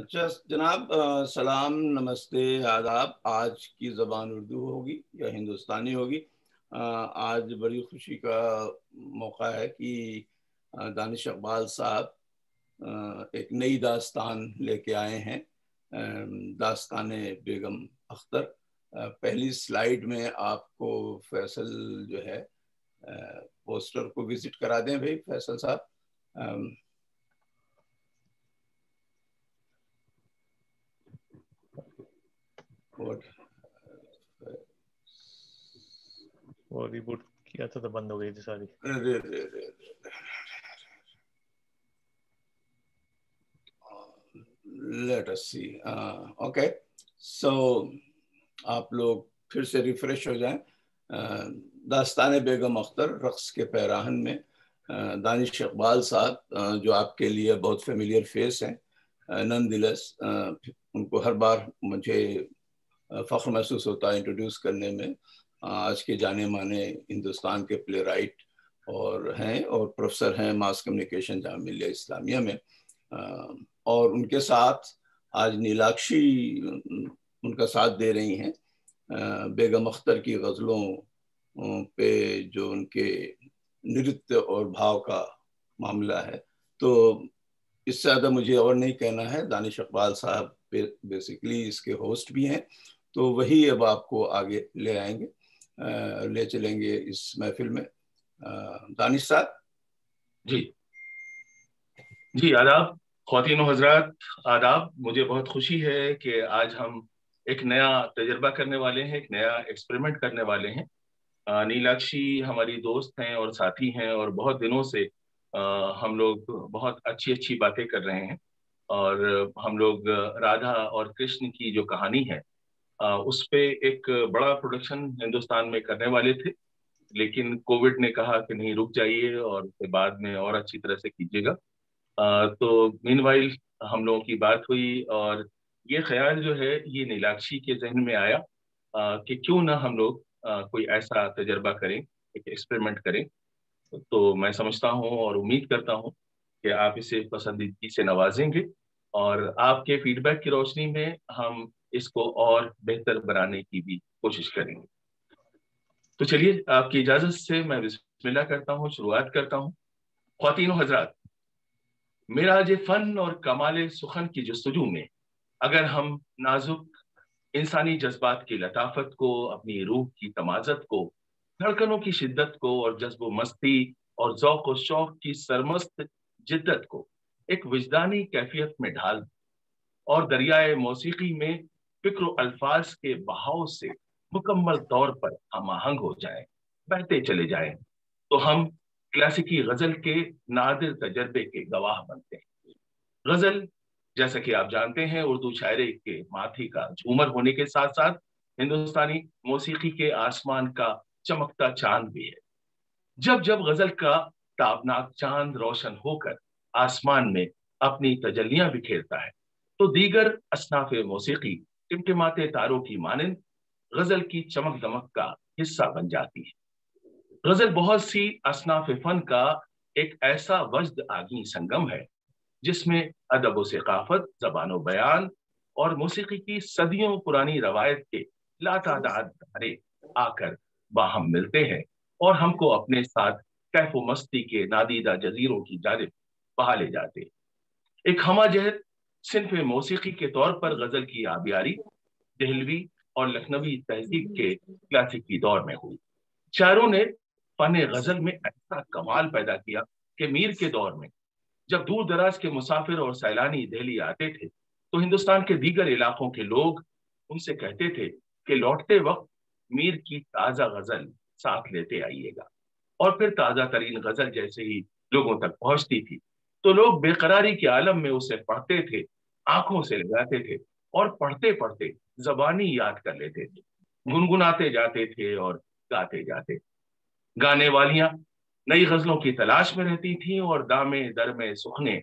اچھا جناب، سلام، نمستے، آداب۔ آج کی زبان اردو ہوگی یا ہندوستانی ہوگی؟ آج بڑی خوشی کا موقع ہے کہ دانش اقبال صاحب ایک نئی داستان لے کے آئے ہیں، داستان بیگم اختر۔ پہلی سلائیڈ میں آپ کو فیصل جو ہے پوسٹر کو وزٹ کرا دیں بھائی فیصل صاحب۔ وہ ریبوٹ کیا تھا تو بند ہو گئی تھی ساری۔ Let us see. Okay. So آپ لوگ پھر سے ریفریش ہو جائیں۔ داستان بیگم اختر، رقص کے پیراہن میں دانش اقبال صاحب جو آپ کے لیے بہت فیملیئر فیس ہیں، نن دلس ان کو ہر بار مجھے فخر محسوس ہوتا ہے انٹروڈیوس کرنے میں۔ آج کے جانے مانے ہندوستان کے پلے رائٹ اور پروفیسر ہیں ماس کمیونیکیشن جامعہ ملیہ اسلامیہ میں، اور ان کے ساتھ آج نیلاکشی ان کا ساتھ دے رہی ہیں۔ بیگم اختر کی غزلوں پہ جو ان کے نرتیہ اور بھاؤ کا معاملہ ہے، تو اس سے زیادہ مجھے اور نہیں کہنا ہے۔ دانش اقبال صاحب بیسیکلی اس کے ہوسٹ بھی ہیں، تو وہی اب آپ کو آگے لے آئیں گے، لے چلیں گے اس محفل میں۔ دانش صاحب جی آداب خواتین و حضرات، آداب۔ مجھے بہت خوشی ہے کہ آج ہم ایک نیا تجربہ کرنے والے ہیں، ایک نیا ایکسپریمنٹ کرنے والے ہیں۔ نیلاکشی ہماری دوست ہیں اور ساتھی ہیں، اور بہت دنوں سے ہم لوگ بہت اچھی باتیں کر رہے ہیں، اور ہم لوگ رادھا اور کرشن کی جو کہانی ہے اس پہ ایک بڑا پروڈکشن ہندوستان میں کرنے والے تھے، لیکن کووڈ نے کہا کہ نہیں، رک جائیے اور بعد میں اور اچھی طرح سے کیجیے گا۔ تو مین وائل ہم لوگوں کی بات ہوئی، اور یہ خیال جو ہے یہ نیلاکشی کے ذہن میں آیا کہ کیوں نہ ہم لوگ کوئی ایسا تجربہ کریں، ایک ایکسپریمنٹ کریں۔ تو میں سمجھتا ہوں اور امید کرتا ہوں کہ آپ اسے پسندیدگی سے نوازیں گے، اور آپ کے فیڈ بیک کی روشنی میں ہم اس کو اور بہتر بنانے کی بھی کوشش کریں گے۔ تو چلیے آپ کی اجازت سے میں بسم اللہ کرتا ہوں، شروعات کرتا ہوں۔ خواتین و حضرات، معراج فن اور کمال سخن کی جستجو میں اگر ہم نازک انسانی جذبات کی لطافت کو، اپنی روح کی تمازت کو، دھڑکنوں کی شدت کو، اور جذب و مستی اور ذوق و شوق کی سرمست جدت کو ایک وجدانی کیفیت میں ڈھال دیں، اور دریائے موسیقی میں فکر و الفاظ کے بہاؤ سے مکمل طور پر ہم آہنگ ہو جائیں، بہتے چلے جائیں، تو ہم کلاسیکی غزل کے نادر تجربے کے گواہ بنتے ہیں۔ غزل، جیسا کہ آپ جانتے ہیں، اردو شاعری کے ماتھی کا جھومر ہونے کے ساتھ ساتھ ہندوستانی موسیقی کے آسمان کا چمکتا چاند بھی ہے۔ جب جب غزل کا تابناک چاند روشن ہو کر آسمان میں اپنی تجلیاں بکھیرتا ہے، تو دیگر اصناف موسیقی ٹمٹماتے تاروں کی مانند غزل کی چمک دمک کا حصہ بن جاتی ہے۔ غزل بہت سی اصناف فن کا ایک ایسا وجد آگی سنگم ہے جس میں ادب و ثقافت، زبان و بیان اور موسیقی کی صدیوں پرانی روایت کے لاتعداد دھارے آ کر باہم ملتے ہیں، اور ہم کو اپنے ساتھ کیف و مستی کے نادیدہ جزیروں کی جانب بہا لے جاتے۔ ایک ہمہ جہت صنف موسیقی کے طور پر غزل کی آبیاری دہلوی اور لکھنوی تہذیب کے کلاسیکی دور میں ہوئی۔ شاعروں نے فن غزل میں ایسا کمال پیدا کیا کہ میر کے دور میں جب دور دراز کے مسافر اور سیلانی دہلی آتے تھے، تو ہندوستان کے دیگر علاقوں کے لوگ ان سے کہتے تھے کہ لوٹتے وقت میر کی تازہ غزل ساتھ لیتے آئیے گا، اور پھر تازہ ترین غزل جیسے ہی لوگوں تک پہنچتی تھی تو لوگ بے قراری کے عالم میں اسے پڑھتے تھے، آنکھوں سے لگاتے تھے، اور پڑھتے پڑھتے زبانی یاد کر لیتے تھے، گنگناتے جاتے تھے اور گاتے جاتے تھے۔ گانے والیاں نئی غزلوں کی تلاش میں رہتی تھیں، اور دامے درمے سخنے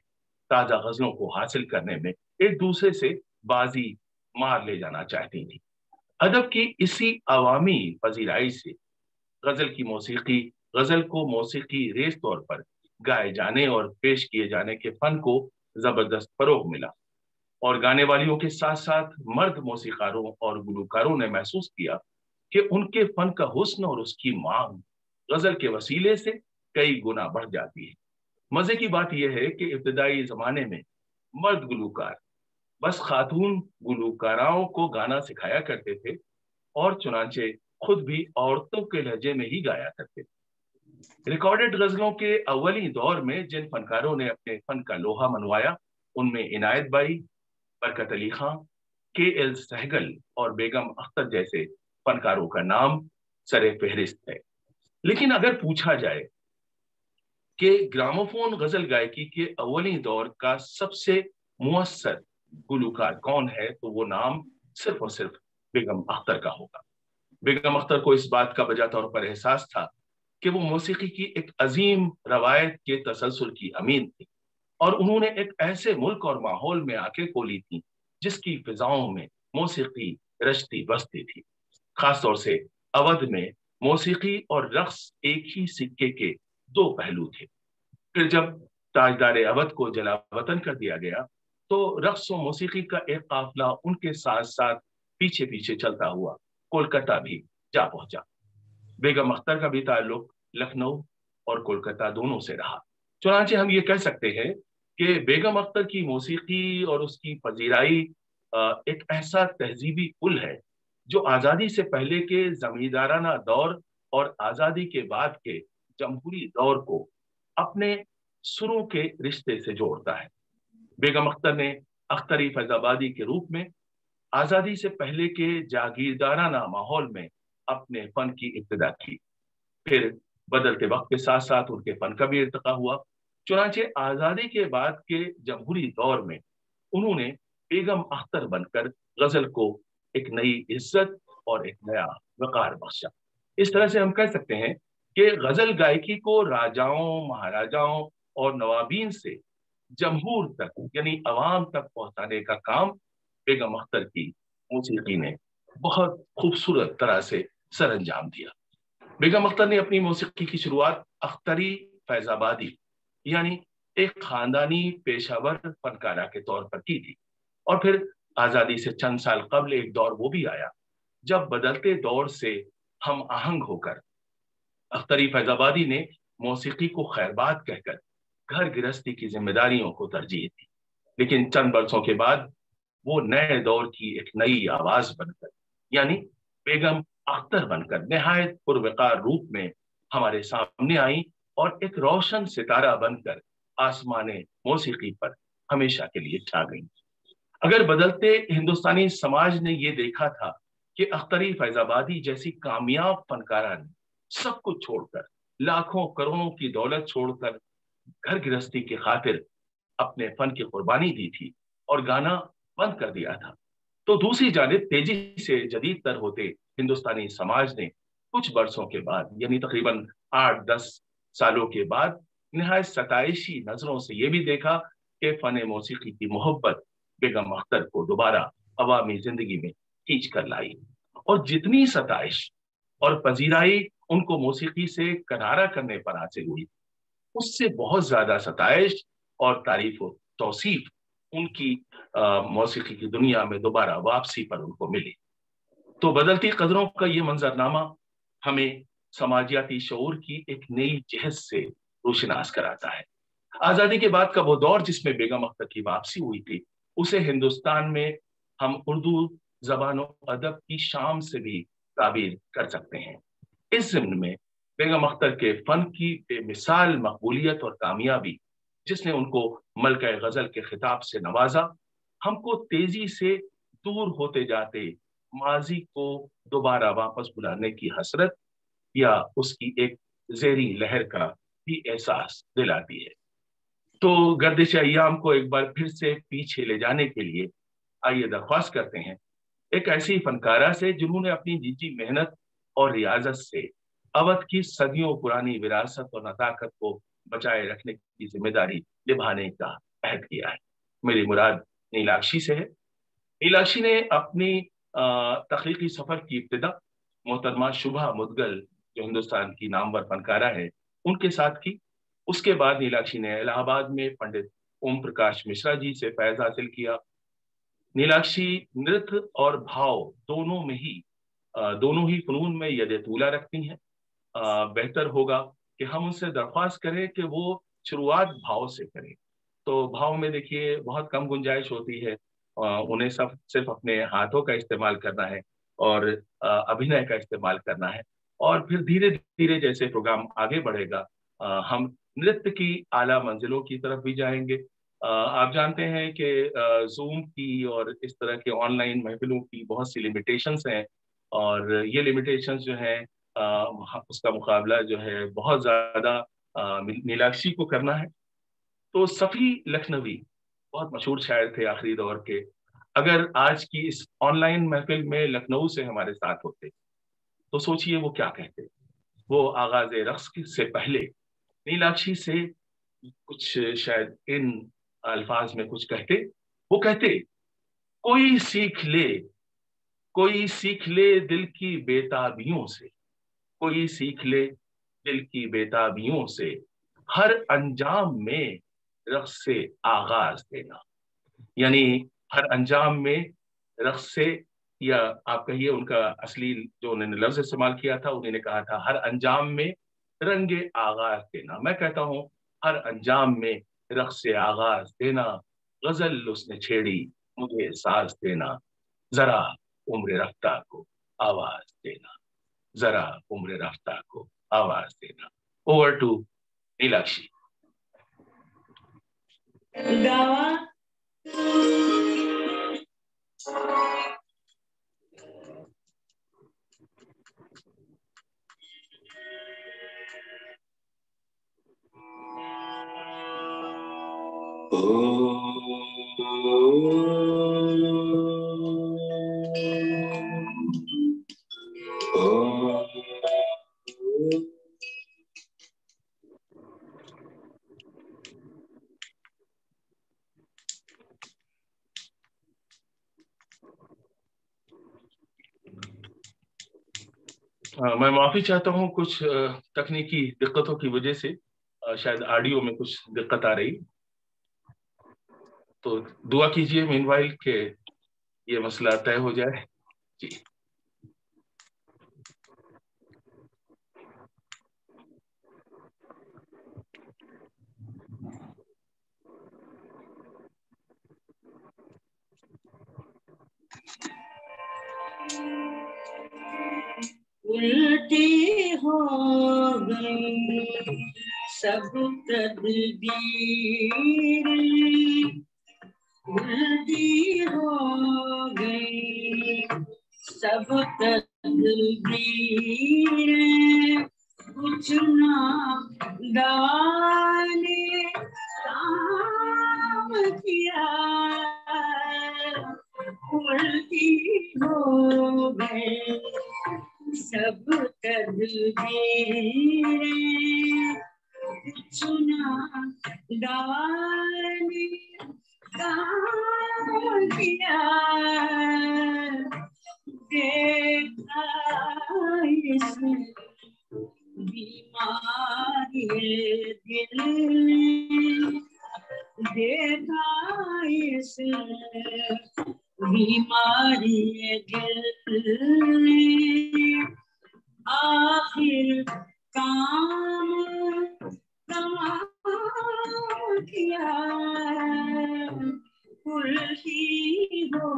تازہ غزلوں کو حاصل کرنے میں ایک دوسرے سے بازی مار لے جانا چاہتی تھیں۔ ادب کی اسی عوامی پذیرائی سے غزل کو موسیقی ریز طور پر گائے جانے اور پیش کیے جانے کے فن کو زبردست فروغ ملا۔ اور گانے والیوں کے ساتھ ساتھ مرد موسیقاروں اور گلوکاروں نے محسوس کیا کہ ان کے فن کا حسن اور اس کی مانگ غزل کے وسیلے سے کئی گنا بڑھ جاتی ہے۔ مزے کی بات یہ ہے کہ ابتدائی زمانے میں مرد گلوکار بس خاتون گلوکاراؤں کو گانا سکھایا کرتے تھے اور چنانچہ خود بھی عورتوں کے لہجے میں ہی گایا کرتے تھے۔ ریکارڈڈ غزلوں کے اولی دور میں جن فنکاروں نے اپنے فن کا لوہا منوایا ان میں عنایت بائی، برکت علی خان، کے ایل سہگل اور بیگم اختر جیسے فنکاروں کا نام سر فہرست ہے۔ لیکن اگر پوچھا جائے کہ گراموفون غزل گائکی کے اولی دور کا سب سے مؤثر گلوکار کون ہے تو وہ نام صرف اور صرف بیگم اختر کا ہوگا۔ بیگم اختر کو اس بات کا بجا طور پر احساس تھا کہ وہ موسیقی کی ایک عظیم روایت کے تسلسل کی امین تھی، اور انہوں نے ایک ایسے ملک اور ماحول میں آنکھیں کھولی تھیں جس کی فضاؤں میں موسیقی رچتی بستی تھی۔ خاص طور سے اودھ میں موسیقی اور رقص ایک ہی سکے کے دو پہلو تھے۔ پھر جب تاجدار اودھ کو جلا وطن کر دیا گیا تو رقص و موسیقی کا ایک قافلہ ان کے ساتھ ساتھ پیچھے پیچھے چلتا ہوا کولکتہ بھی جا پہنچا۔ بیگم اختر کا بھی تعلق لکھنؤ اور کولکتہ دونوں سے رہا۔ چنانچہ ہم یہ کہہ سکتے ہیں کہ بیگم اختر کی موسیقی اور اس کی پذیرائی ایک ایسا تہذیبی پل ہے جو آزادی سے پہلے کے زمیندارانہ دور اور آزادی کے بعد کے جمہوری دور کو اپنے سروں کے رشتے سے جوڑتا ہے۔ بیگم اختر نے اختری فیض آبادی کے روپ میں آزادی سے پہلے کے جاگیردارانہ ماحول میں اپنے فن کی ابتدا کی۔ پھر بدلتے وقت کے ساتھ ساتھ ان کے فن کا بھی ارتقا ہوا۔ چنانچہ آزادی کے بعد کے جمہوری دور میں انہوں نے بیگم اختر بن کر غزل کو ایک نئی عزت اور ایک نیا وقار بخشا۔ اس طرح سے ہم کہہ سکتے ہیں کہ غزل گائکی کو راجاؤں، مہاراجاؤں اور نوابین سے جمہور تک یعنی عوام تک پہنچانے کا کام بیگم اختر کی موسیقی نے بہت خوبصورت طرح سے سر انجام دیا۔ بیگم اختر نے اپنی موسیقی کی شروعات اختری فیض آبادی یعنی ایک خاندانی پیشہ ور فنکارہ کے طور پر کی تھی، اور پھر آزادی سے چند سال قبل ایک دور وہ بھی آیا جب بدلتے دور سے ہم آہنگ ہو کر اختری فیض آبادی نے موسیقی کو خیرباد کہہ کر گھر گرہستی کی ذمہ داریوں کو ترجیح دی۔ لیکن چند برسوں کے بعد وہ نئے دور کی ایک نئی آواز بن کر یعنی بیگم اختر بن کر نہایت پروقار روپ میں ہمارے سامنے آئیں اور ایک روشن ستارہ بن کر آسمان موسیقی پر ہمیشہ کے لیے چھا گئیں۔ اگر بدلتے ہندوستانی سماج نے یہ دیکھا تھا کہ اختری فیض آبادی جیسی کامیاب فنکارہ نے سب کچھ چھوڑ کر، لاکھوں کروڑوں کی دولت چھوڑ کر گھر گرہستی کی خاطر اپنے فن کی قربانی دی تھی اور گانا بند کر دیا تھا، تو دوسری جانب تیزی سے جدید تر ہوتے ہندوستانی سماج نے کچھ برسوں کے بعد یعنی تقریباً 8-10 سالوں کے بعد نہایت ستائشی نظروں سے یہ بھی دیکھا کہ فن موسیقی کی محبت بیگم اختر کو دوبارہ عوامی زندگی میں کھینچ کر لائی، اور جتنی ستائش اور پذیرائی ان کو موسیقی سے کنارہ کرنے پر حاصل ہوئی، اس سے بہت زیادہ ستائش اور تعریف و توصیف ان کی موسیقی کی دنیا میں دوبارہ واپسی پر ان کو ملی۔ تو بدلتی قدروں کا یہ منظرنامہ ہمیں سماجیاتی شعور کی ایک نئی جہت سے روشناس کراتا ہے۔ آزادی کے بعد کا وہ دور جس میں بیگم اختر کی واپسی ہوئی تھی، اسے ہندوستان میں ہم اردو زبان و ادب کی شام سے بھی تعبیر کر سکتے ہیں۔ اس ضمن میں بیگم اختر کے فن کی بے مثال مقبولیت اور کامیابی جس نے ان کو ملکہ غزل کے خطاب سے نوازا، ہم کو تیزی سے دور ہوتے جاتے ماضی کو دوبارہ واپس بلانے کی حسرت یا اس کی ایک زیری لہر کا بھی احساس دلاتی ہے۔ تو گردش ایام کو ایک بار پھر سے پیچھے لے جانے کے لیے آئیے درخواست کرتے ہیں ایک ایسی فنکارہ سے جنہوں نے اپنی جی محنت اور ریاضت سے اودھ کی صدیوں پرانی وراثت اور نزاکت کو بچائے رکھنے کی ذمہ داری نبھانے کا عہد کیا ہے۔ میری مراد نیلاکشی سے ہے۔ نیلاکشی نے اپنی تخلیقی سفر کی ابتدا محترمہ شبھا مدگل جو ہندوستان کی نامور فنکارہ ہے ان کے ساتھ کی۔ اس کے بعد نیلاکشی نے الہ آباد میں پنڈت اوم پرکاش مشرا جی سے فیض حاصل کیا، नीलाक्षी नृत्य और भाव दोनों ही फनून में यद-ए-तूला रखती हैं। बेहतर होगा कि हम उनसे दरख्वास्त करें कि वो शुरुआत भाव से करें। तो भाव में देखिए बहुत कम गुंजाइश होती है, उन्हें सिर्फ अपने हाथों का इस्तेमाल करना है और अभिनय का इस्तेमाल करना है, और फिर धीरे धीरे जैसे प्रोग्राम आगे बढ़ेगा हम नृत्य की आला मंजिलों की तरफ भी जाएंगे। आप जानते हैं कि जूम की और इस तरह के ऑनलाइन महफिलों की बहुत सी लिमिटेशंस हैं, और ये लिमिटेशंस जो हैं उसका मुकाबला जो है बहुत ज्यादा नीलाक्षी को करना है। तो सफ़ी लखनवी बहुत मशहूर शायर थे आखिरी दौर के, अगर आज की इस ऑनलाइन महफिल में लखनऊ से हमारे साथ होते तो सोचिए वो क्या कहते। वो आगाज रक्स से पहले नीलाक्षी से कुछ शायद इन अल्फाज में कुछ कहते। वो कहते, कोई सीख ले दिल की बेताबियों से, कोई सीख ले दिल की बेताबियों से, हर अंजाम में रक्स से आगाज देना। यानी हर अंजाम में रक्स से, या आप कहिए उनका असली जो उन्होंने लफ्ज इस्तेमाल किया था, उन्होंने कहा था हर अंजाम में रंगे आगाज देना। मैं कहता हूं हर अंजाम में रक्स से आगाज देना, गजल उसने छेड़ी मुझे साज देना, जरा उम्र रफ्ता को आवाज देना, जरा उम्र रफ्ता को आवाज देना। Over to Nilakshi. मैं माफी चाहता हूँ कुछ तकनीकी दिक्कतों की वजह से शायद ऑडियो में कुछ दिक्कत आ रही, तो दुआ कीजिए मीनवाइल के ये मसला तय हो जाए जी। उल्टी हो गई सब तदबीर, उल्टी हो गई सब तदबीर, कुछ ना दाने काम किया, उल्टी हो गई सब तदबीर, चुना दाने काम किया, देखा इसमें बीमारी दिल ने, देखा इसमें बीमारी दिल ने, आखिर काम तमाम किया, उल्टी हो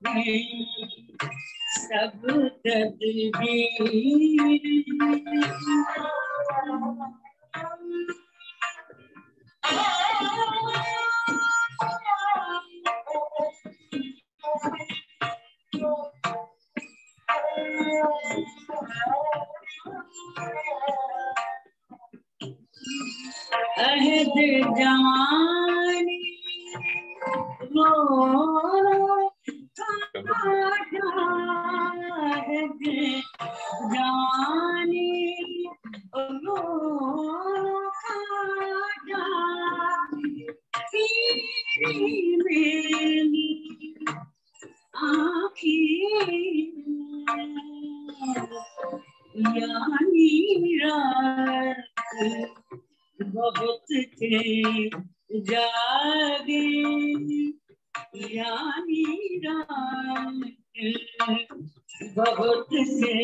गई सब तदबीर। अहद जवानी रो अहद जवानी रो तेरी मेरी आँखें यानी रात बहुत थे जागे, यानी रात बहुत से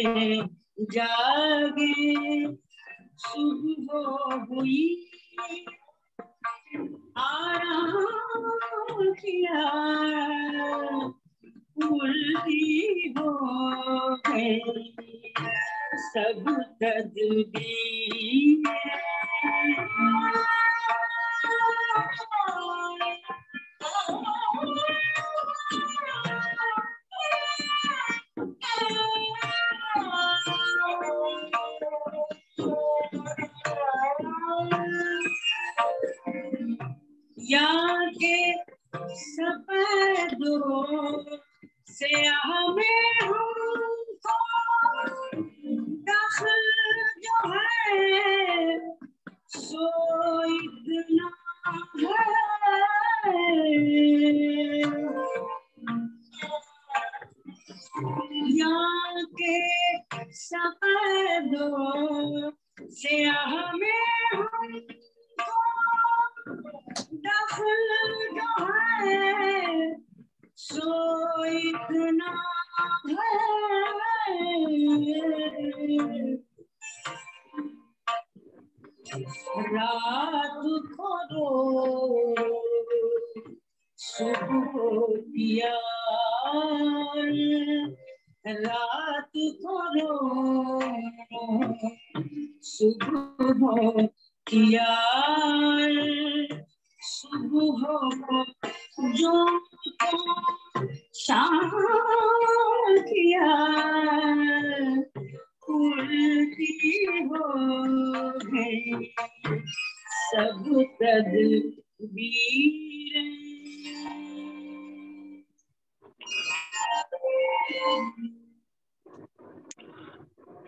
जागे सुबह हुई आराम किया उल्टी हो गई सब तदबीर या के सफेदों से हमें हमको दखल जो है सो इतना है या के सफेदों से हमें हमको दखल जो है सो इतना है रात को दो सुबह किया रात को दो सुबह किया सुबह को जो शाम किया उल्टी हो गई सब तदबीर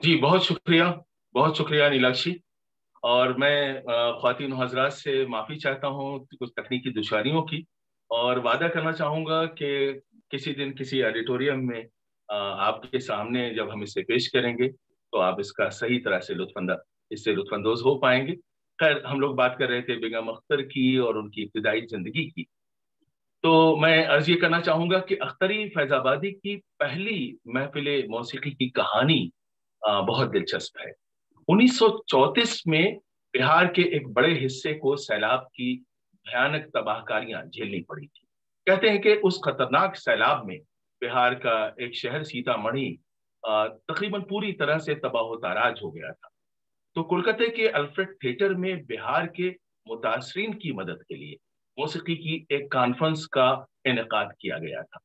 जी बहुत शुक्रिया नीलाक्षी। और मैं ख्वातीन हजरात से माफ़ी चाहता हूँ कुछ तकनीकी दुश्वारियों की, और वादा करना चाहूँगा कि किसी दिन किसी ऑडिटोरियम में आपके सामने जब हम इसे पेश करेंगे तो आप इसका सही तरह से इससे लुत्फानंदोज हो पाएंगे। खैर, हम लोग बात कर रहे थे बेगम अख्तर की और उनकी इब्तिदाई ज़िंदगी की, तो मैं अर्ज ये करना चाहूँगा कि अख्तरी फैज़ाबादी की पहली महफिल मौसीकी की कहानी बहुत दिलचस्प है। 1934 में बिहार के एक बड़े हिस्से को सैलाब की भयानक तबाहकारियां झेलनी पड़ी थी। कहते हैं कि उस खतरनाक सैलाब में बिहार का एक शहर सीतामढ़ी तकरीबन पूरी तरह से तबाह ताराज हो गया था। तो कोलकाता के अल्फ्रेड थिएटर में बिहार के मुतासरीन की मदद के लिए मौसीकी की एक कॉन्फ्रेंस का इनेकाद किया गया था।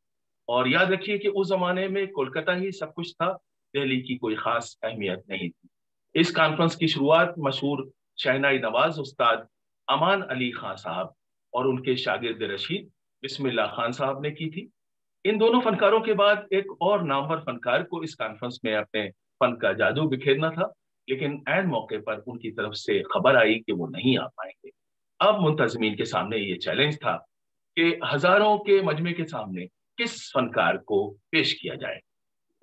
और याद रखिए कि उस जमाने में कोलकाता ही सब कुछ था, दिल्ली की कोई खास अहमियत नहीं थी। इस कॉन्फ्रेंस की शुरुआत मशहूर शहनाई नवाज उस्ताद अमान अली खान साहब और उनके शागिर्द रशीद बिस्मिल्लाह खान साहब ने की थी। इन दोनों फनकारों के बाद एक और नामवर फनकार को इस कॉन्फ्रेंस में अपने फन का जादू बिखेरना था, लेकिन ऐन मौके पर उनकी तरफ से खबर आई कि वो नहीं आ पाएंगे। अब मुंतजमीन के सामने ये चैलेंज था कि हजारों के मजमे के सामने किस फनकार को पेश किया जाए।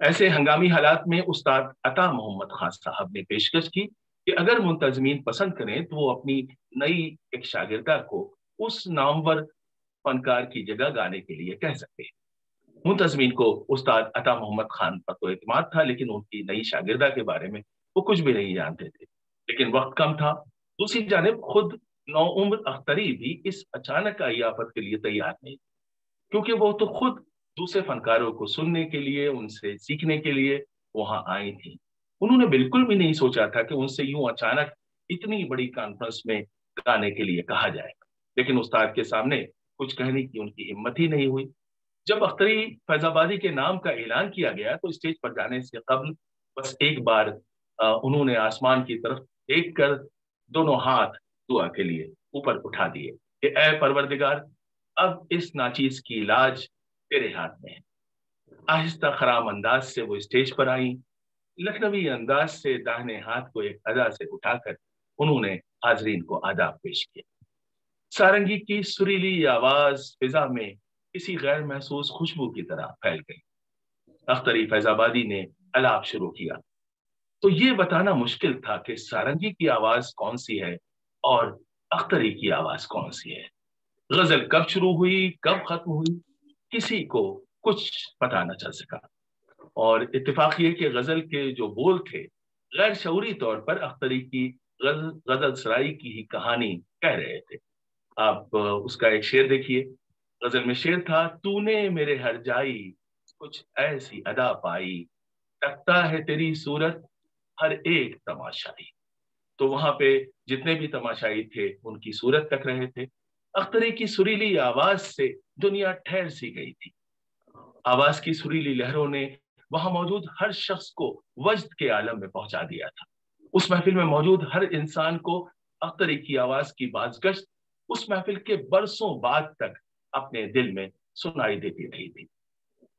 ऐसे हंगामी हालात में उस्ताद अता मोहम्मद खान साहब ने पेशकश की कि अगर मुंतजमीन पसंद करें तो वो अपनी नई एक शागिर्दा को उस नामवर फनकार की जगह गाने के लिए कह सकते हैं। मुंतजमीन को उस्ताद अता मोहम्मद खान पर तो एतमाद था, लेकिन उनकी नई शागिर्दा के बारे में वो कुछ भी नहीं जानते थे। लेकिन वक्त कम था। दूसरी जानिब खुद नौउम्र अख्तरी भी इस अचानक आई आफत के लिए तैयार नहीं, क्योंकि वो तो खुद दूसरे फनकारों को सुनने के लिए, उनसे सीखने के लिए वहां आई थी। उन्होंने बिल्कुल भी नहीं सोचा था कि उनसे यूं अचानक इतनी बड़ी कॉन्फ्रेंस में गाने के लिए कहा जाएगा। लेकिन उस्ताद के सामने कुछ कहने की उनकी हिम्मत ही नहीं हुई। जब अख्तरी फैजाबादी के नाम का ऐलान किया गया तो स्टेज पर जाने से कबल बस एक बार उन्होंने आसमान की तरफ देखकर दोनों हाथ दुआ के लिए ऊपर उठा दिए कि ऐ परवरदिगार, अब इस नाचीज की इलाज तेरे हाथ में है। आहिस्ता खराम अंदाज से वो स्टेज पर आई। लखनवी अंदाज से दाहिने हाथ को एक अदा से उठाकर उन्होंने हाजरीन को आदाब पेश किया। सारंगी की सुरीली आवाज फिजा में किसी गैर महसूस खुशबू की तरह फैल गई। अख्तरी फैजाबादी ने अलाप शुरू किया तो ये बताना मुश्किल था कि सारंगी की आवाज कौन सी है और अख्तरी की आवाज कौन सी है। गजल कब शुरू हुई, कब खत्म हुई, किसी को कुछ पता न चल सका। और इत्तेफाक ये कि गजल के जो बोल थे गैर शऊरी तौर पर अख्तरी की गजल सराई की ही कहानी कह रहे थे। आप उसका एक शेर देखिए। गजल में शेर था, तूने मेरे हर जाई कुछ ऐसी अदा पाई, तकता है तेरी सूरत हर एक तमाशाई। तो वहां पे जितने भी तमाशाई थे उनकी सूरत तक रहे थे। अख्तरी की सुरीली आवाज से दुनिया ठहर सी गई थी। आवाज की सुरीली लहरों ने वहां मौजूद हर शख्स को वज्द के आलम में पहुंचा दिया था। उस महफिल में मौजूद हर इंसान को अख्तरी की आवाज की बाज़गश्त उस महफिल के बरसों बाद तक अपने दिल में सुनाई देती रही थी।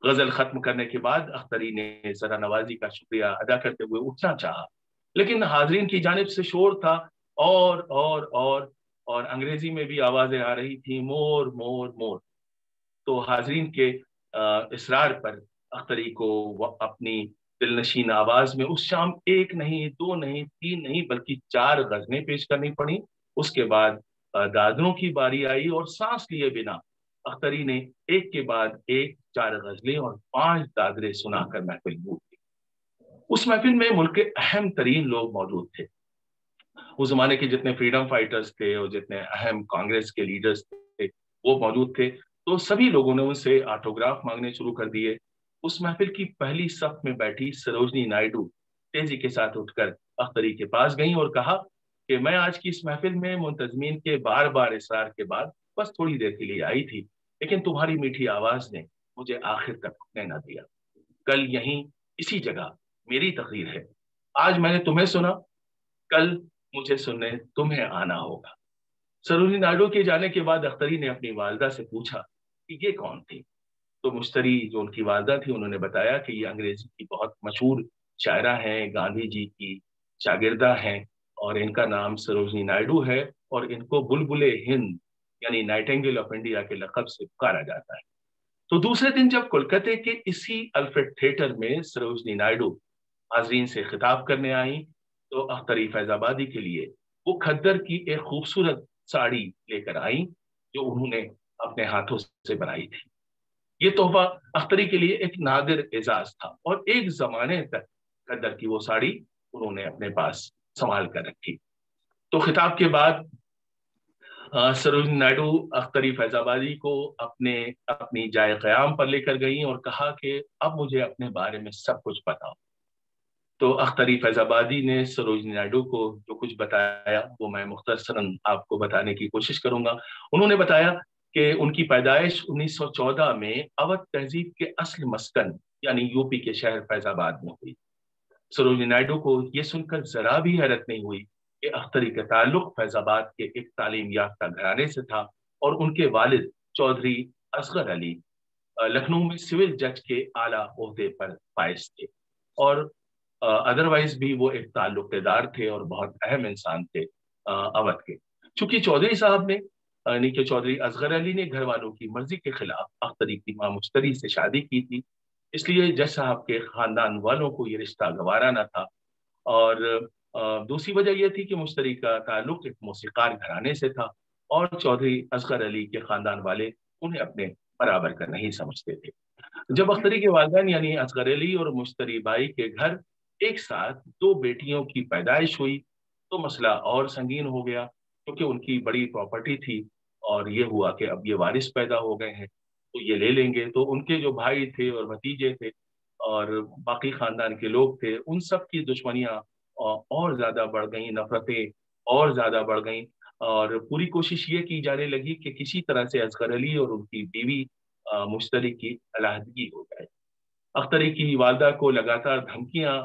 गजल खत्म करने के बाद अख्तरी ने जरा नवाजी का शुक्रिया अदा करते हुए उठना चाहा, लेकिन हाजरीन की जानिब से शोर था और अंग्रेजी में भी आवाजें आ रही थी, मोर मोर मोर। तो हाजरीन के इसरार पर अख्तरी को अपनी दिलनशीन आवाज में उस शाम एक नहीं, दो नहीं, तीन नहीं, बल्कि 4 गजलें पेश करनी पड़ी। उसके बाद दादरों की बारी आई और सांस लिए बिना अख्तरी ने एक के बाद एक 4 गजलें और 5 दादरे सुनाकर महफिल लूट दी। उस महफिल में मुल्क के अहम तरीन लोग मौजूद थे। उस जमाने के जितने फ्रीडम फाइटर्स थे और जितने अहम कांग्रेस के लीडर्स थे वो मौजूद थे। तो सभी लोगों ने उनसे ऑटोग्राफ मांगने शुरू कर दिए। उस महफिल की पहली सफ में बैठी सरोजनी नायडू तेजी के साथ उठकर अख्तरी के पास गई और कहा कि मैं आज की इस महफिल में मुंतजमीन के बार बार इसरार के बाद बस थोड़ी देर के लिए आई थी, लेकिन तुम्हारी मीठी आवाज ने मुझे आखिर तक रुकने न दिया। कल यहीं इसी जगह मेरी तकरीर है। आज मैंने तुम्हें सुना, कल मुझे सुनने तुम्हें आना होगा। सरोजनी नायडू के जाने के बाद अख्तरी ने अपनी वालदा से पूछा कि ये कौन थी। तो मुश्तरी जो उनकी वालदा थी उन्होंने बताया कि ये अंग्रेजी की बहुत मशहूर शायरा हैं, गांधी जी की शागिर्दा हैं और इनका नाम सरोजनी नायडू है और इनको बुलबुले हिंद यानी नाइटिंगेल ऑफ इंडिया के लक़ब से पुकारा जाता है। तो दूसरे दिन जब कोलकाता के इसी अल्फ्रेड थिएटर में सरोजनी नायडू हाजरीन से खिताब करने आई तो अख्तरी फैजाबादी के लिए वो खद्दर की एक खूबसूरत साड़ी लेकर आई जो उन्होंने अपने हाथों से बनाई थी। ये तोहफा अख्तरी के लिए एक नादिर एजाज था और एक जमाने तक खद्दर की वो साड़ी उन्होंने अपने पास संभाल कर रखी। तो खिताब के बाद सरोजनी नायडू अख्तरी फैजाबादी को अपनी जाए क़याम पर लेकर गई और कहा कि अब मुझे अपने बारे में सब कुछ बताओ। तो अख्तरी फैजाबादी ने सरोजनी नायडू को जो कुछ बताया वो मैं मुख्तसरन आपको बताने की कोशिश करूंगा। उन्होंने बताया कि उनकी पैदाइश 1914 में अवध तहजीब के असल मस्कन यानी यूपी के शहर फैजाबाद में हुई। सरोजनी नायडू को यह सुनकर जरा भी हैरत नहीं हुई कि अख्तरी का ताल्लुक फैजाबाद के एक तालीम याफ्ता घराने से था और उनके वालिद चौधरी असगर अली लखनऊ में सिविल जज के आला ओहदे पर फाइज थे और अदरवाइज भी वो एक ताल्लुकेदार थे और बहुत अहम इंसान थे अवध के। चूंकि चौधरी साहब ने यानी कि चौधरी असगर अली ने घर वालों की मर्जी के खिलाफ अख्तरी की मां मुश्तरी से शादी की थी, इसलिए जज साहब के खानदान वालों को ये रिश्ता गवारा न था। और दूसरी वजह यह थी कि मुश्तरी का ताल्लुक एक मौसीकार घराने से था और चौधरी असगर अली के खानदान वाले उन्हें अपने बराबर का नहीं समझते थे। जब अख्तरी के वालिदैन यानी असगर अली और मुश्तरी बाई के घर एक साथ 2 बेटियों की पैदाइश हुई तो मसला और संगीन हो गया, क्योंकि उनकी बड़ी प्रॉपर्टी थी और ये हुआ कि अब ये वारिस पैदा हो गए हैं तो ये ले लेंगे। तो उनके जो भाई थे और भतीजे थे और बाकी खानदान के लोग थे उन सब की दुश्मनियां और ज्यादा बढ़ गई, नफरतें और ज्यादा बढ़ गई और पूरी कोशिश ये की जाने लगी कि किसी तरह से असगर अली और उनकी बीवी मुश्तरी की अलहदगी हो जाए। अख्तरी की वालदा को लगातार धमकियां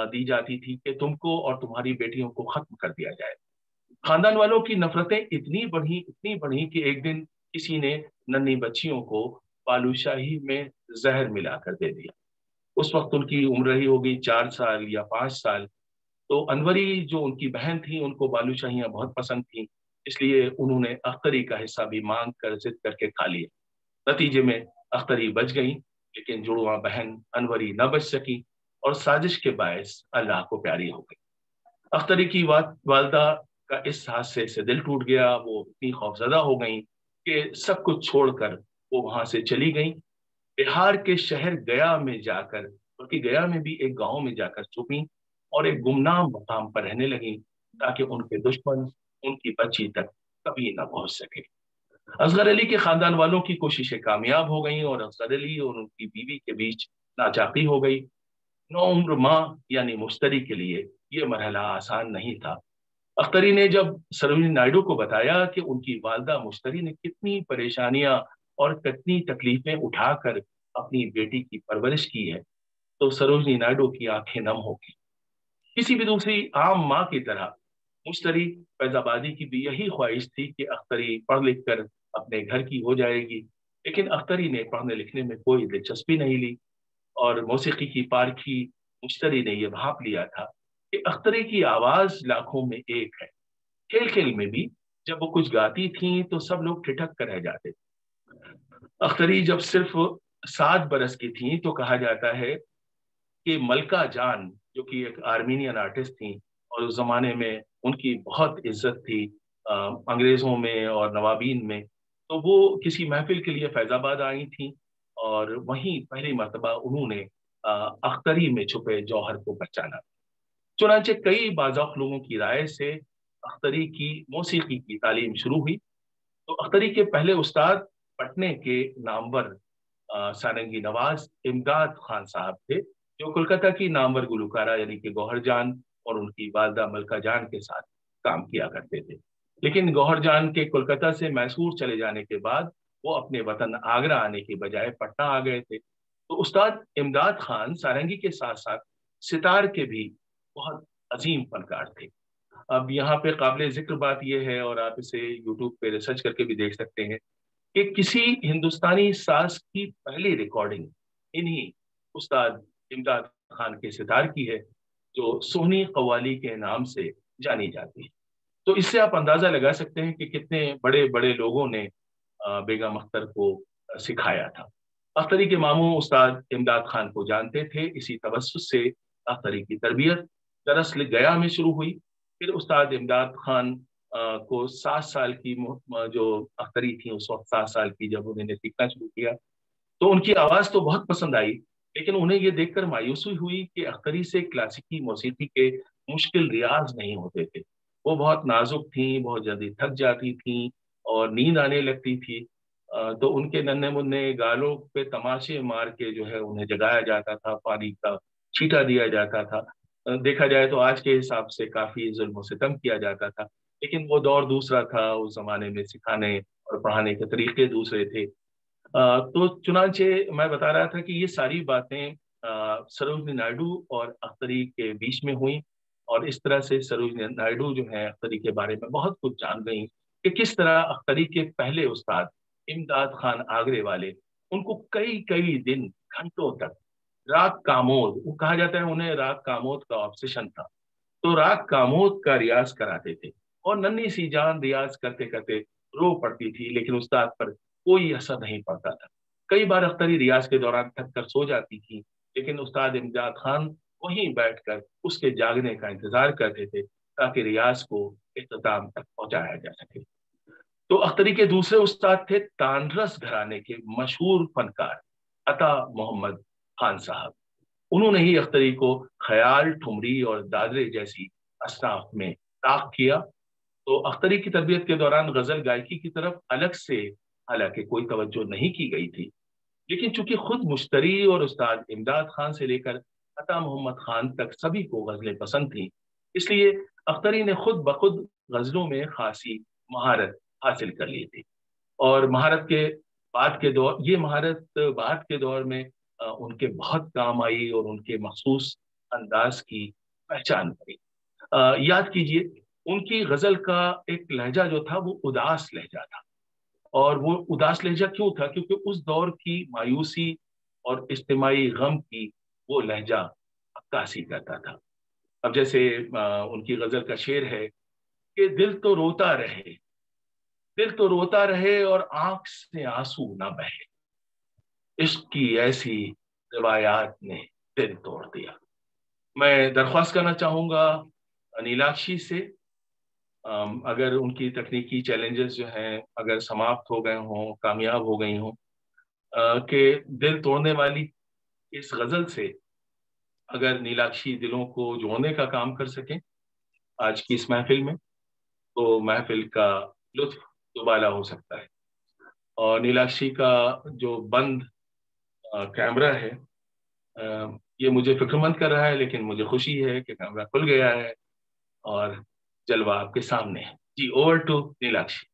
दी जाती थी कि तुमको और तुम्हारी बेटियों को खत्म कर दिया जाए। खानदान वालों की नफरतें इतनी बढ़ी कि एक दिन किसी ने नन्ही बच्चियों को बालूशाही में जहर मिलाकर दे दिया। उस वक्त उनकी उम्र रही होगी 4 साल या 5 साल। तो अनवरी जो उनकी बहन थी उनको बालूशाहियां बहुत पसंद थी, इसलिए उन्होंने अख्तरी का हिस्सा भी मांग कर जिद करके खा लिया। नतीजे में अख्तरी बच गई, लेकिन जुड़वा बहन अनवरी न बच सकी और साजिश के बायस अल्लाह को प्यारी हो गई। अख्तरी की वालदा का इस हादसे से दिल टूट गया। वो इतनी खौफजदा हो गई कि सब कुछ छोड़कर वो वहां से चली गई बिहार के शहर गया में जाकर, बल्कि गया में भी एक गांव में जाकर छुपी और एक गुमनाम मकाम पर रहने लगी ताकि उनके दुश्मन उनकी बच्ची तक कभी न पहुंच सके। असगर अली के खानदान वालों की कोशिशें कामयाब हो गईं और असगर अली और उनकी बीवी के बीच नाचाकी हो गई। नौउम्र माँ यानी मुश्तरी के लिए ये मरहला आसान नहीं था। अख्तरी ने जब सरोजिनी नायडू को बताया कि उनकी वालदा मुश्तरी ने कितनी परेशानियां और कितनी तकलीफें उठाकर अपनी बेटी की परवरिश की है, तो सरोजिनी नायडू की आंखें नम हो गई। किसी भी दूसरी आम माँ की तरह मुश्तरी फैजाबादी की भी यही ख्वाहिश थी कि अख्तरी पढ़ लिख कर अपने घर की हो जाएगी, लेकिन अख्तरी ने पढ़ने लिखने में कोई दिलचस्पी नहीं ली और मौसीकी की पारखी मुश्तरी ने यह भांप लिया था कि अख्तरी की आवाज लाखों में एक है। खेल खेल में भी जब वो कुछ गाती थी तो सब लोग ठिठक कर रह जाते थे। अख्तरी जब सिर्फ 7 बरस की थी तो कहा जाता है कि मलका जान, जो कि एक आर्मीनियन आर्टिस्ट थी और उस जमाने में उनकी बहुत इज्जत थी अंग्रेजों में और नवाबीन में, तो वो किसी महफिल के लिए फैजाबाद आई थी और वहीं पहली मर्तबा उन्होंने अख्तरी में छुपे जौहर को पहचाना। चुनांचे कई बाज़ौक़ लोगों की राय से अख्तरी की मौसीकी की तालीम शुरू हुई। तो अख्तरी के पहले उस्ताद पटने के नामवर सारंगी नवाज इमदाद खान साहब थे, जो कोलकाता की नामवर गुलकारा यानी कि गौहर जान और उनकी वालदा मलका जान के साथ काम किया करते थे। लेकिन गौहर जान के कोलकाता से मैसूर चले जाने के बाद वो अपने वतन आगरा आने के बजाय पटना आ गए थे। तो उस्ताद इमदाद खान सारंगी के साथ साथ सितार के भी बहुत अजीम फनकार थे। अब यहाँ पे काबिल जिक्र बात यह है, और आप इसे यूट्यूब पे रिसर्च करके भी देख सकते हैं, कि किसी हिंदुस्तानी साज की पहली रिकॉर्डिंग इन्हीं उस्ताद इमदाद खान के सितार की है, जो सोहनी कव्वाली के नाम से जानी जाती है। तो इससे आप अंदाजा लगा सकते हैं कि कितने बड़े बड़े लोगों ने बेगम अख्तर को सिखाया था। अख्तरी के मामू उस्ताद इमदाद खान को जानते थे, इसी तवस्सुस से अख्तरी की तरबियत दरअसल गया में शुरू हुई। फिर उस्ताद इमदाद खान को 7 साल की जो अख्तरी थी उस वक्त 7 साल की जब उन्होंने सीखना शुरू किया तो उनकी आवाज तो बहुत पसंद आई, लेकिन उन्हें यह देखकर मायूसी हुई कि अख्तरी से क्लासिकी मौसीकी के मुश्किल रियाज नहीं होते थे। वो बहुत नाजुक थी, बहुत जल्दी थक जाती थी और नींद आने लगती थी। तो उनके नन्हे मुन्ने गालों पे तमाचे मार के जो है उन्हें जगाया जाता था, पानी का छींटा दिया जाता था। देखा जाए तो आज के हिसाब से काफी जुल्म सितम किया जाता था, लेकिन वो दौर दूसरा था, उस जमाने में सिखाने और पढ़ाने के तरीके दूसरे थे। तो चुनांचे मैं बता रहा था कि ये सारी बातें सरोजिनी नायडू और अख्तरी के बीच में हुई, और इस तरह से सरोजिनी नायडू जो है अख्तरी के बारे में बहुत कुछ जान गई कि किस तरह अख्तरी के पहले उस्ताद इमदाद खान आगरे वाले उनको कई कई दिन घंटों तक राग कामोद, वो कहा जाता है उन्हें राग कामोद का ऑब्सेशन था, तो राग कामोद का रियाज कराते थे और नन्ही सी जान रियाज करते करते रो पड़ती थी, लेकिन उस्ताद पर कोई असर नहीं पड़ता था। कई बार अख्तरी रियाज के दौरान थक कर सो जाती थी, लेकिन उस्ताद इमदाद खान वहीं बैठकर उसके जागने का इंतजार करते थे ताकि रियाज को इख्तिताम तक पहुंचाया जा सके। तो अख्तरी के दूसरे उस्ताद थे तानरस घराने के मशहूर फनकार अता मोहम्मद खान साहब। उन्होंने ही अख्तरी को ख्याल, ठुमरी और दादरे जैसी असनाफ में ताक किया। तो अख्तरी की तरबियत के दौरान गजल गायकी की तरफ अलग से हालांकि कोई तवज्जो नहीं की गई थी, लेकिन चूंकि खुद मुश्तरी और उस्ताद इमदाद खान से लेकर अता मोहम्मद खान तक सभी को गजलें पसंद थी, इसलिए अख्तरी ने खुद बखुद गजलों में खासी महारत हासिल कर ली थी। और ये महारत बाद के दौर में उनके बहुत काम आई और उनके मखसूस अंदाज की पहचान बनी। याद कीजिए, उनकी गजल का एक लहजा जो था वो उदास लहजा था, और वो उदास लहजा क्यों था? क्योंकि उस दौर की मायूसी और इज्तिमाई गम की वो लहजा अक्कासी करता था। अब जैसे उनकी गजल का शेर है कि दिल तो रोता रहे, दिल तो रोता रहे और आंख से आंसू ना बहे, इश्क की ऐसी रिवायात ने दिल तोड़ दिया। मैं दरख्वास्त करना चाहूंगा नीलाक्षी से, अगर उनकी तकनीकी चैलेंजेस जो हैं अगर समाप्त हो गए हों, कामयाब हो गई हों, کہ دل توڑنے والی اس غزل سے اگر نیلاکشی دلوں کو جوڑنے کا کام کر سکیں آج کی اس محفل میں تو محفل کا لطف دوبالا ہو سکتا ہے. اور نیلاکشی کا جو بند کیمرہ ہے یہ مجھے فکر مند کر رہا ہے، لیکن مجھے خوشی ہے کہ کیمرہ کھل گیا ہے اور جلوہ آپ کے سامنے ہے. G over to نیلاکشی.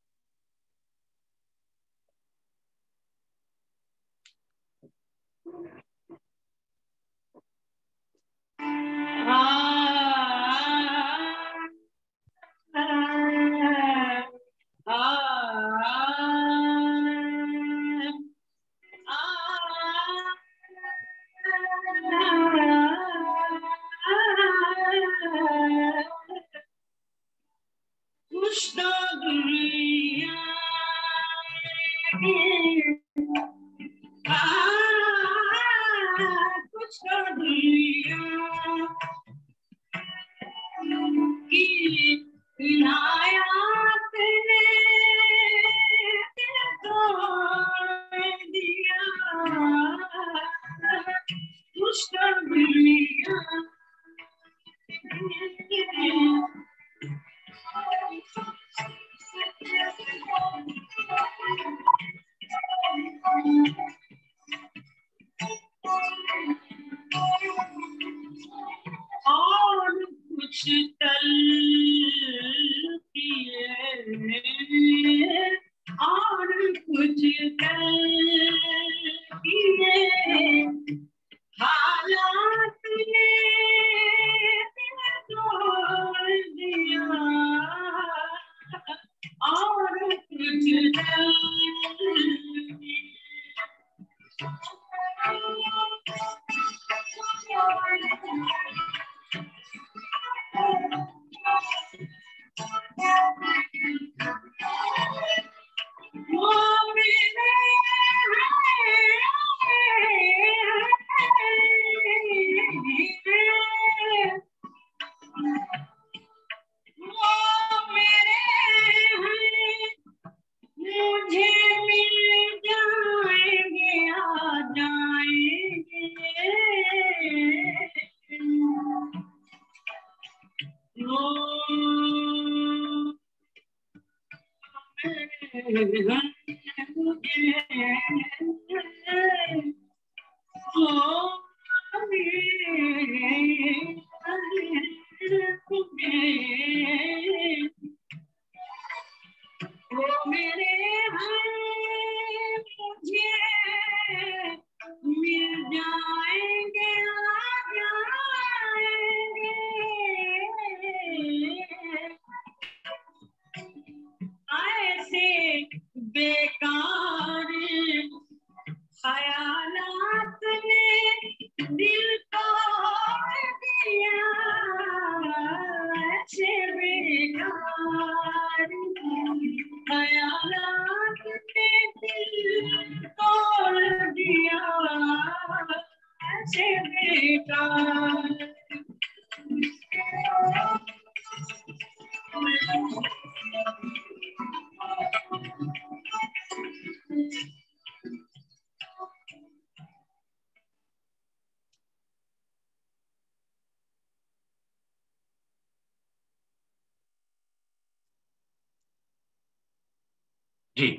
جی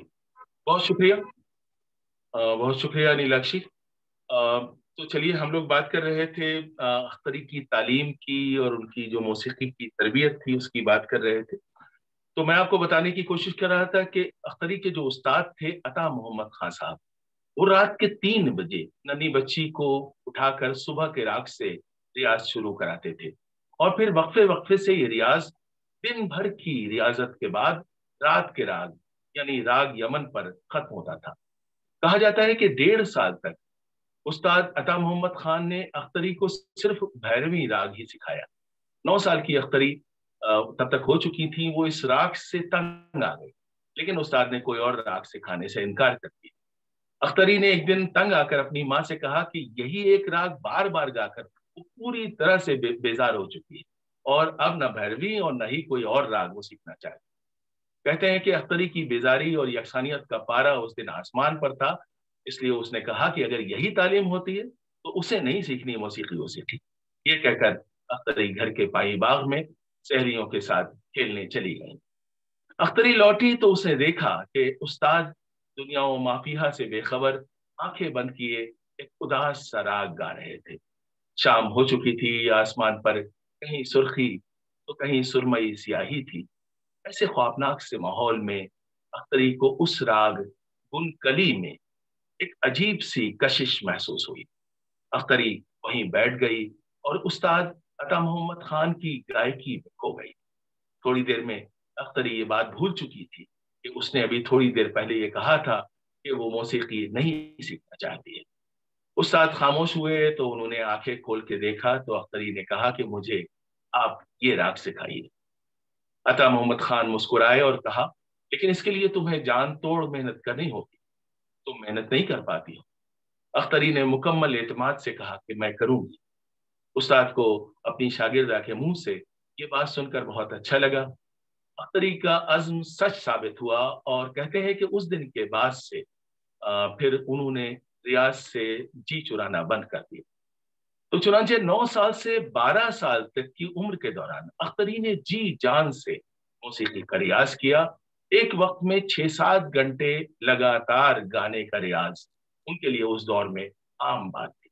بہت شکریہ، بہت شکریہ نیلاکشی. تو چلیے ہم لوگ بات کر رہے تھے اختری کی تعلیم کی اور ان کی جو موسیقی کی تربیت تھی اس کی بات کر رہے تھے. تو میں آپ کو بتانے کی کوشش کر رہا تھا کہ اختری کے جو استاد تھے عطا محمد خان صاحب، وہ رات کے 3 بجے ننھی بچی کو اٹھا کر صبح کے راگ سے ریاض شروع کراتے تھے اور پھر وقفے وقفے سے یہ ریاض دن بھر کی ریاضت کے بعد رات کے راگ یعنی راگ یمن پر ختم ہوتا تھا. کہا جاتا ہے کہ 1.5 سال تک استاد عطا محمد خان نے اختری کو صرف بھیرویں راگ ہی سکھایا. 9 سال کی اختری تب تک ہو چکی تھی، وہ اس راگ سے تنگ آ گئی، لیکن استاد نے کوئی اور راگ سکھانے سے انکار کر دیا. اختری نے ایک دن تنگ آ کر اپنی ماں سے کہا کہ یہی ایک راگ بار بار گا کر وہ پوری طرح سے بیزار ہو چکی ہے اور اب نہ بھیرویں اور نہ ہی کوئی اور راگ وہ سیکھنا چاہتی. کہتے ہیں کہ اختری کی بیزاری اور یکسانیت کا پارا اس دن آسمان پر تھا इसलिए उसने कहा कि अगर यही तालीम होती है तो उसे नहीं सीखनी मौसीकी वो सीखी। ये कहकर अख्तरी घर के पाई बाग में सहेलियों के साथ खेलने चली गई। अख्तरी लौटी तो उसने देखा कि उस्ताद दुनिया व माफिया से बेखबर आंखें बंद किए एक उदास सा राग गा रहे थे। शाम हो चुकी थी, आसमान पर कहीं सुर्खी तो कहीं सुरमई स्याही थी। ऐसे ख्वाबनाक से माहौल में अख्तरी को उस राग गुनकली में एक अजीब सी कशिश महसूस हुई। अख्तरी वहीं बैठ गई और उस्ताद अता मोहम्मद खान की गायकी में खो गई। थोड़ी देर में अख्तरी ये बात भूल चुकी थी कि उसने अभी थोड़ी देर पहले ये कहा था कि वो मौसीकी नहीं सीखना चाहती है। उस्ताद खामोश हुए तो उन्होंने आंखें खोल के देखा तो अख्तरी ने कहा कि मुझे आप ये राग सिखाइए। अता मोहम्मद खान मुस्कुराए और कहा, लेकिन इसके लिए तुम्हें जान तोड़ मेहनत करनी होगी, तुम मेहनत नहीं कर पाती हो। अख्तरी ने मुकम्मल एतमाद से कहा कि मैं करूंगी। उस्ताद को अपनी शागिर्दा के मुंह से ये बात सुनकर बहुत अच्छा लगा। अख्तरी का अज़्म सच साबित हुआ और कहते हैं कि उस दिन के बाद से फिर उन्होंने रियाज से जी चुराना बंद कर दिया। तो चुनांचे 9 साल से 12 साल तक की उम्र के दौरान अख्तरी ने जी जान से मौसीकी का रियाज किया। एक वक्त में 6-7 घंटे लगातार गाने का रियाज उनके लिए उस दौर में आम बात थी।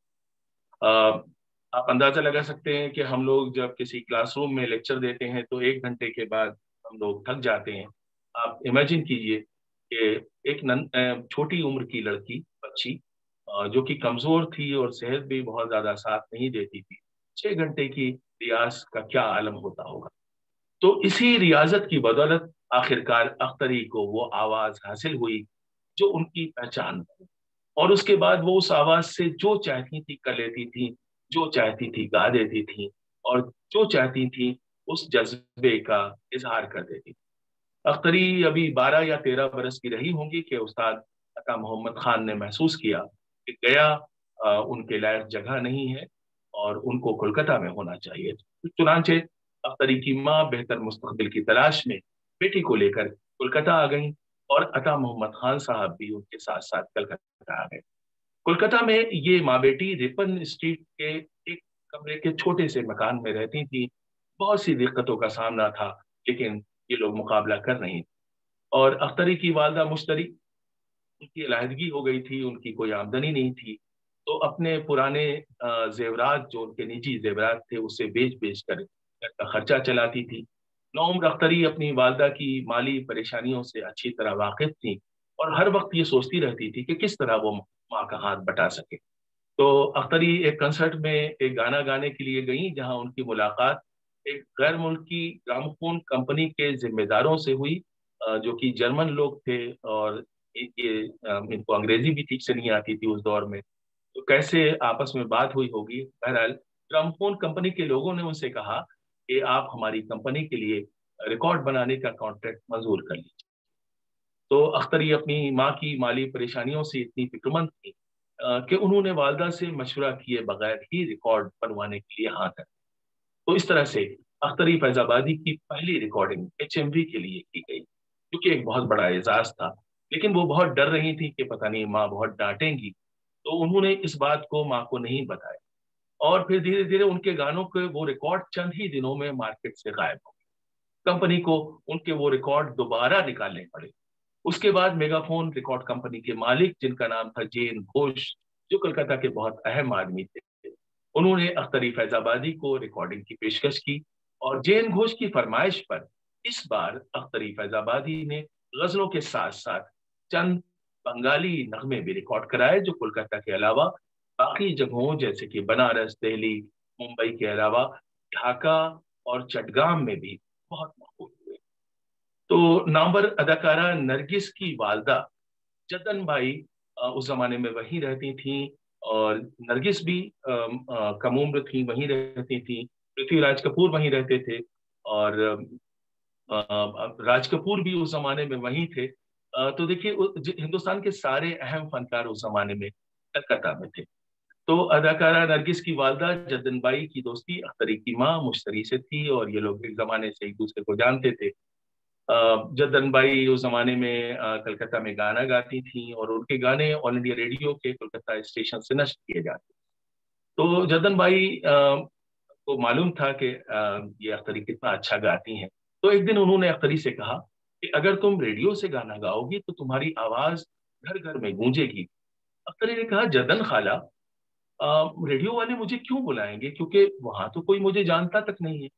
आप अंदाजा लगा सकते हैं कि हम लोग जब किसी क्लासरूम में लेक्चर देते हैं तो 1 घंटे के बाद हम लोग थक जाते हैं। आप इमेजिन कीजिए कि एक छोटी उम्र की लड़की, बच्ची, जो कि कमजोर थी और सेहत भी बहुत ज्यादा साथ नहीं देती थी, 6 घंटे की रियाज का क्या आलम होता होगा। तो इसी रियाजत की बदौलत आखिरकार अख्तरी को वो आवाज हासिल हुई जो उनकी पहचान थी, और उसके बाद वो उस आवाज से जो चाहती थी कर लेती थी, जो चाहती थी गा देती थी, और जो चाहती थी उस जज्बे का इजहार कर देती थी। अख्तरी अभी 12 या 13 बरस की रही होंगी कि उस्ताद अता मोहम्मद खान ने महसूस किया कि गया उनके लायक जगह नहीं है और उनको कोलकाता में होना चाहिए। चुनांचे अख्तरी की माँ बेहतर मुस्तकबिल की तलाश में बेटी को लेकर कोलकाता आ गई और अता मोहम्मद खान साहब भी उनके साथ साथ कलकत्ता आ गए। कोलकाता में ये माँ बेटी रिपन स्ट्रीट के एक कमरे के छोटे से मकान में रहती थी। बहुत सी दिक्कतों का सामना था, लेकिन ये लोग मुकाबला कर रही थी। और अख्तरी की वालदा मुश्तरी, उनकी अलहदगी हो गई थी, उनकी कोई आमदनी नहीं थी, तो अपने पुराने जेवरात, जो उनके निजी जेवरात थे, उसे बेच बेच कर घर का खर्चा चलाती थी। नौउम्र अख्तरी अपनी वालदा की माली परेशानियों से अच्छी तरह वाकिफ थी और हर वक्त ये सोचती रहती थी कि किस तरह वो माँ का हाथ बटा सके। तो अख्तरी एक कंसर्ट में एक गाना गाने के लिए गई, जहां उनकी मुलाकात एक गैर मुल्की ग्रामोफोन कंपनी के जिम्मेदारों से हुई, जो कि जर्मन लोग थे और इनको अंग्रेजी भी ठीक से नहीं आती थी उस दौर में। तो कैसे आपस में बात हुई होगी। बहरहाल ग्रामोफोन कंपनी के लोगों ने उनसे कहा कि आप हमारी कंपनी के लिए रिकॉर्ड बनाने का कॉन्ट्रैक्ट मंजूर कर लीजिए। तो अख्तरी अपनी माँ की माली परेशानियों से इतनी फिक्रमंद थी कि उन्होंने वालदा से मशवरा किए बगैर ही रिकॉर्ड बनवाने के लिए हाँ कर। तो इस तरह से अख्तरी फैजाबादी की पहली रिकॉर्डिंग HMV के लिए की गई, जो कि एक बहुत बड़ा एजाज था। लेकिन वो बहुत डर रही थी कि पता नहीं माँ बहुत डांटेंगी, तो उन्होंने इस बात को माँ को नहीं बताया। और फिर धीरे धीरे उनके गानों के वो रिकॉर्ड चंद ही दिनों में मार्केट से गायब हो गए। कंपनी को उनके वो रिकॉर्ड दोबारा निकालने पड़े। उसके बाद मेगाफोन रिकॉर्ड कंपनी के मालिक, जिनका नाम था जेन घोष, जो कलकत्ता के बहुत अहम आदमी थे, उन्होंने अख्तरी फैजाबादी को रिकॉर्डिंग की पेशकश की। और जेन घोष की फरमाइश पर इस बार अख्तरी फैजाबादी ने गजलों के साथ साथ चंद बंगाली नगमे भी रिकॉर्ड कराए, जो कोलकाता के अलावा बाकी जगहों जैसे कि बनारस, दिल्ली, मुंबई के अलावा ढाका और चटगाम में भी बहुत मकबूल हुए। तो नामवर अदाकारा नरगिस की वालदा जतन भाई उस जमाने में वहीं रहती थीं, और नरगिस भी कम उम्र थी, वहीं रहती थी। पृथ्वीराज कपूर वहीं रहते थे, और राज कपूर भी उस जमाने में वहीं थे। तो देखिए हिंदुस्तान के सारे अहम फनकार उस जमाने में कलकत्ता में थे। तो अदाकारा नरगिस की वालदा जद्दन बाई की दोस्ती अख्तरी की माँ मुश्तरी से थी, और ये लोग एक जमाने से एक दूसरे को जानते थे। जद्दन बाई उस जमाने में कलकत्ता में गाना गाती थी और उनके गाने ऑल इंडिया रेडियो के कलकत्ता स्टेशन से नष्ट किए जाते। तो जद्दन बाई को मालूम था कि ये अख्तरी कितना अच्छा गाती हैं। तो एक दिन उन्होंने अख्तरी से कहा कि अगर तुम रेडियो से गाना गाओगी तो तुम्हारी आवाज घर घर में गूंजेगी। अख्तरी ने कहा, जद्दन खाला, रेडियो वाले मुझे क्यों बुलाएंगे, क्योंकि वहां तो कोई मुझे जानता तक नहीं है।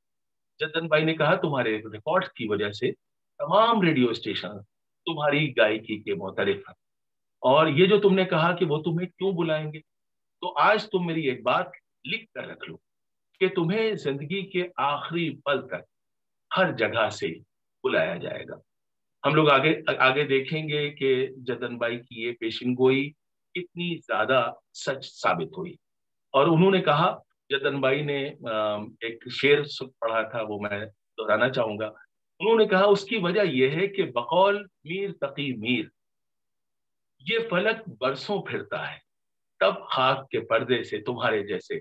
जद्दन भाई ने कहा, तुम्हारे रिकॉर्ड की वजह से तमाम रेडियो स्टेशन तुम्हारी गायकी के मोतरिफ हैं, और ये जो तुमने कहा कि वो तुम्हें क्यों बुलाएंगे, तो आज तुम मेरी एक बात लिख कर रख लो कि तुम्हें जिंदगी के आखिरी पल तक हर जगह से बुलाया जाएगा। हम लोग आगे आगे देखेंगे कि जद्दन बाई की ये पेशिन गोई कितनी ज्यादा सच साबित हुई। और उन्होंने कहा, जद्दन बाई ने एक शेर पढ़ा था, वो मैं दोहराना चाहूंगा। उन्होंने कहा, उसकी वजह यह है कि बकौल मीर तकी मीर ये फलक बरसों फिरता है, तब खाक के पर्दे से तुम्हारे जैसे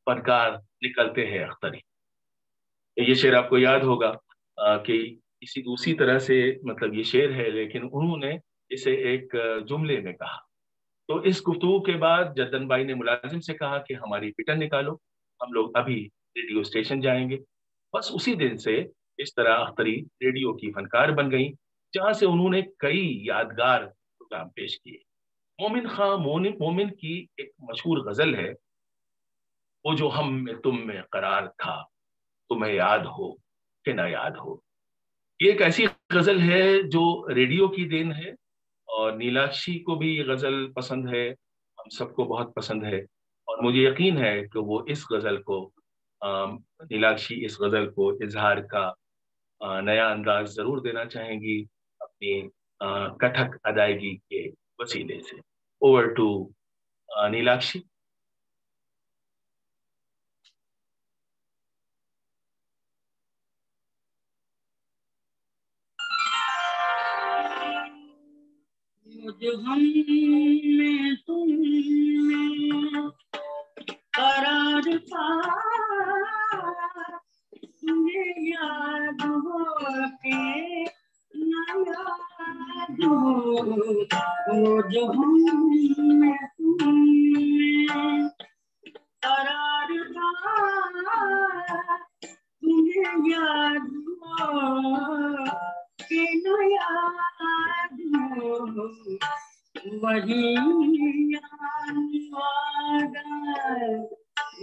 फनकार निकलते हैं अख्तरी। ये शेर आपको याद होगा कि इसी दूसरी तरह से मतलब ये शेर है, लेकिन उन्होंने इसे एक जुमले में कहा। तो इस गुफ्तगू के बाद जद्दन बाई ने मुलाजिम से कहा कि हमारी पिटन निकालो, हम लोग अभी रेडियो स्टेशन जाएंगे। बस उसी दिन से इस तरह अख्तरी रेडियो की फनकार बन गई, जहां से उन्होंने कई यादगार प्रोग्राम पेश किए। मोमिन खां मोमिन की एक मशहूर गजल है, वो जो हम में तुम में करार था, तुम्हें याद हो कि ना याद हो। ये एक ऐसी गजल है जो रेडियो की देन है, और नीलाक्षी को भी ये गजल पसंद है, हम सबको बहुत पसंद है। और मुझे यकीन है कि वो इस गजल को नीलाक्षी इस गजल को इजहार का नया अंदाज जरूर देना चाहेंगी अपनी कथक अदायगी के वसीले से। Over to Nilakshi. मुझ हम में तुम में करार था, तुम्हें याद हो के ना याद हो। मुझ हम में तुम में करार था, तुम्हें याद हो के ना याद हो। वही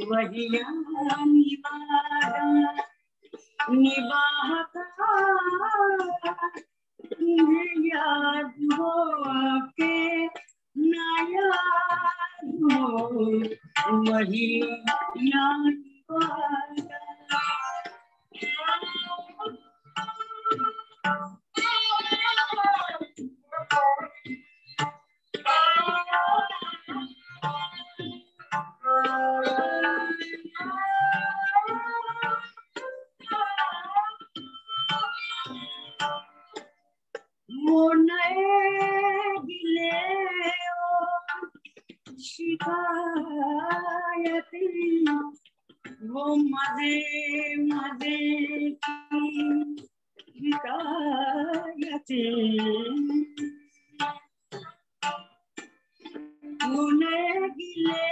वही निभाता, तुम्हें याद हो के ना याद हो। वही याद वो नए गिले शिकायतें, वो मजे मजे की हिकायतें, वो नए गिले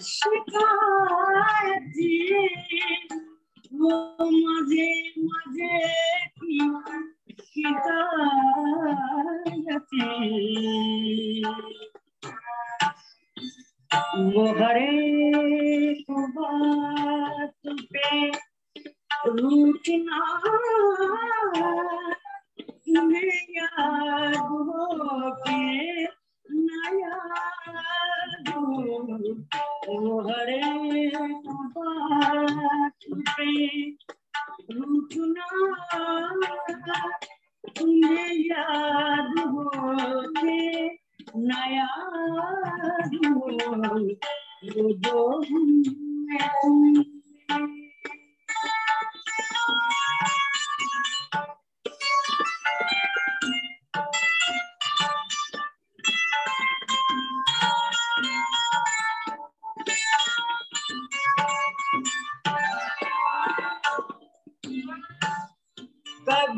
शिकायतें, वो मजे मजे की वो हर एक बात पे रूठना, तुम्हें याद हो के ना याद हो। वो हर एक बात पे रूठना, तुम्हें याद हो के ना याद हो। वो जो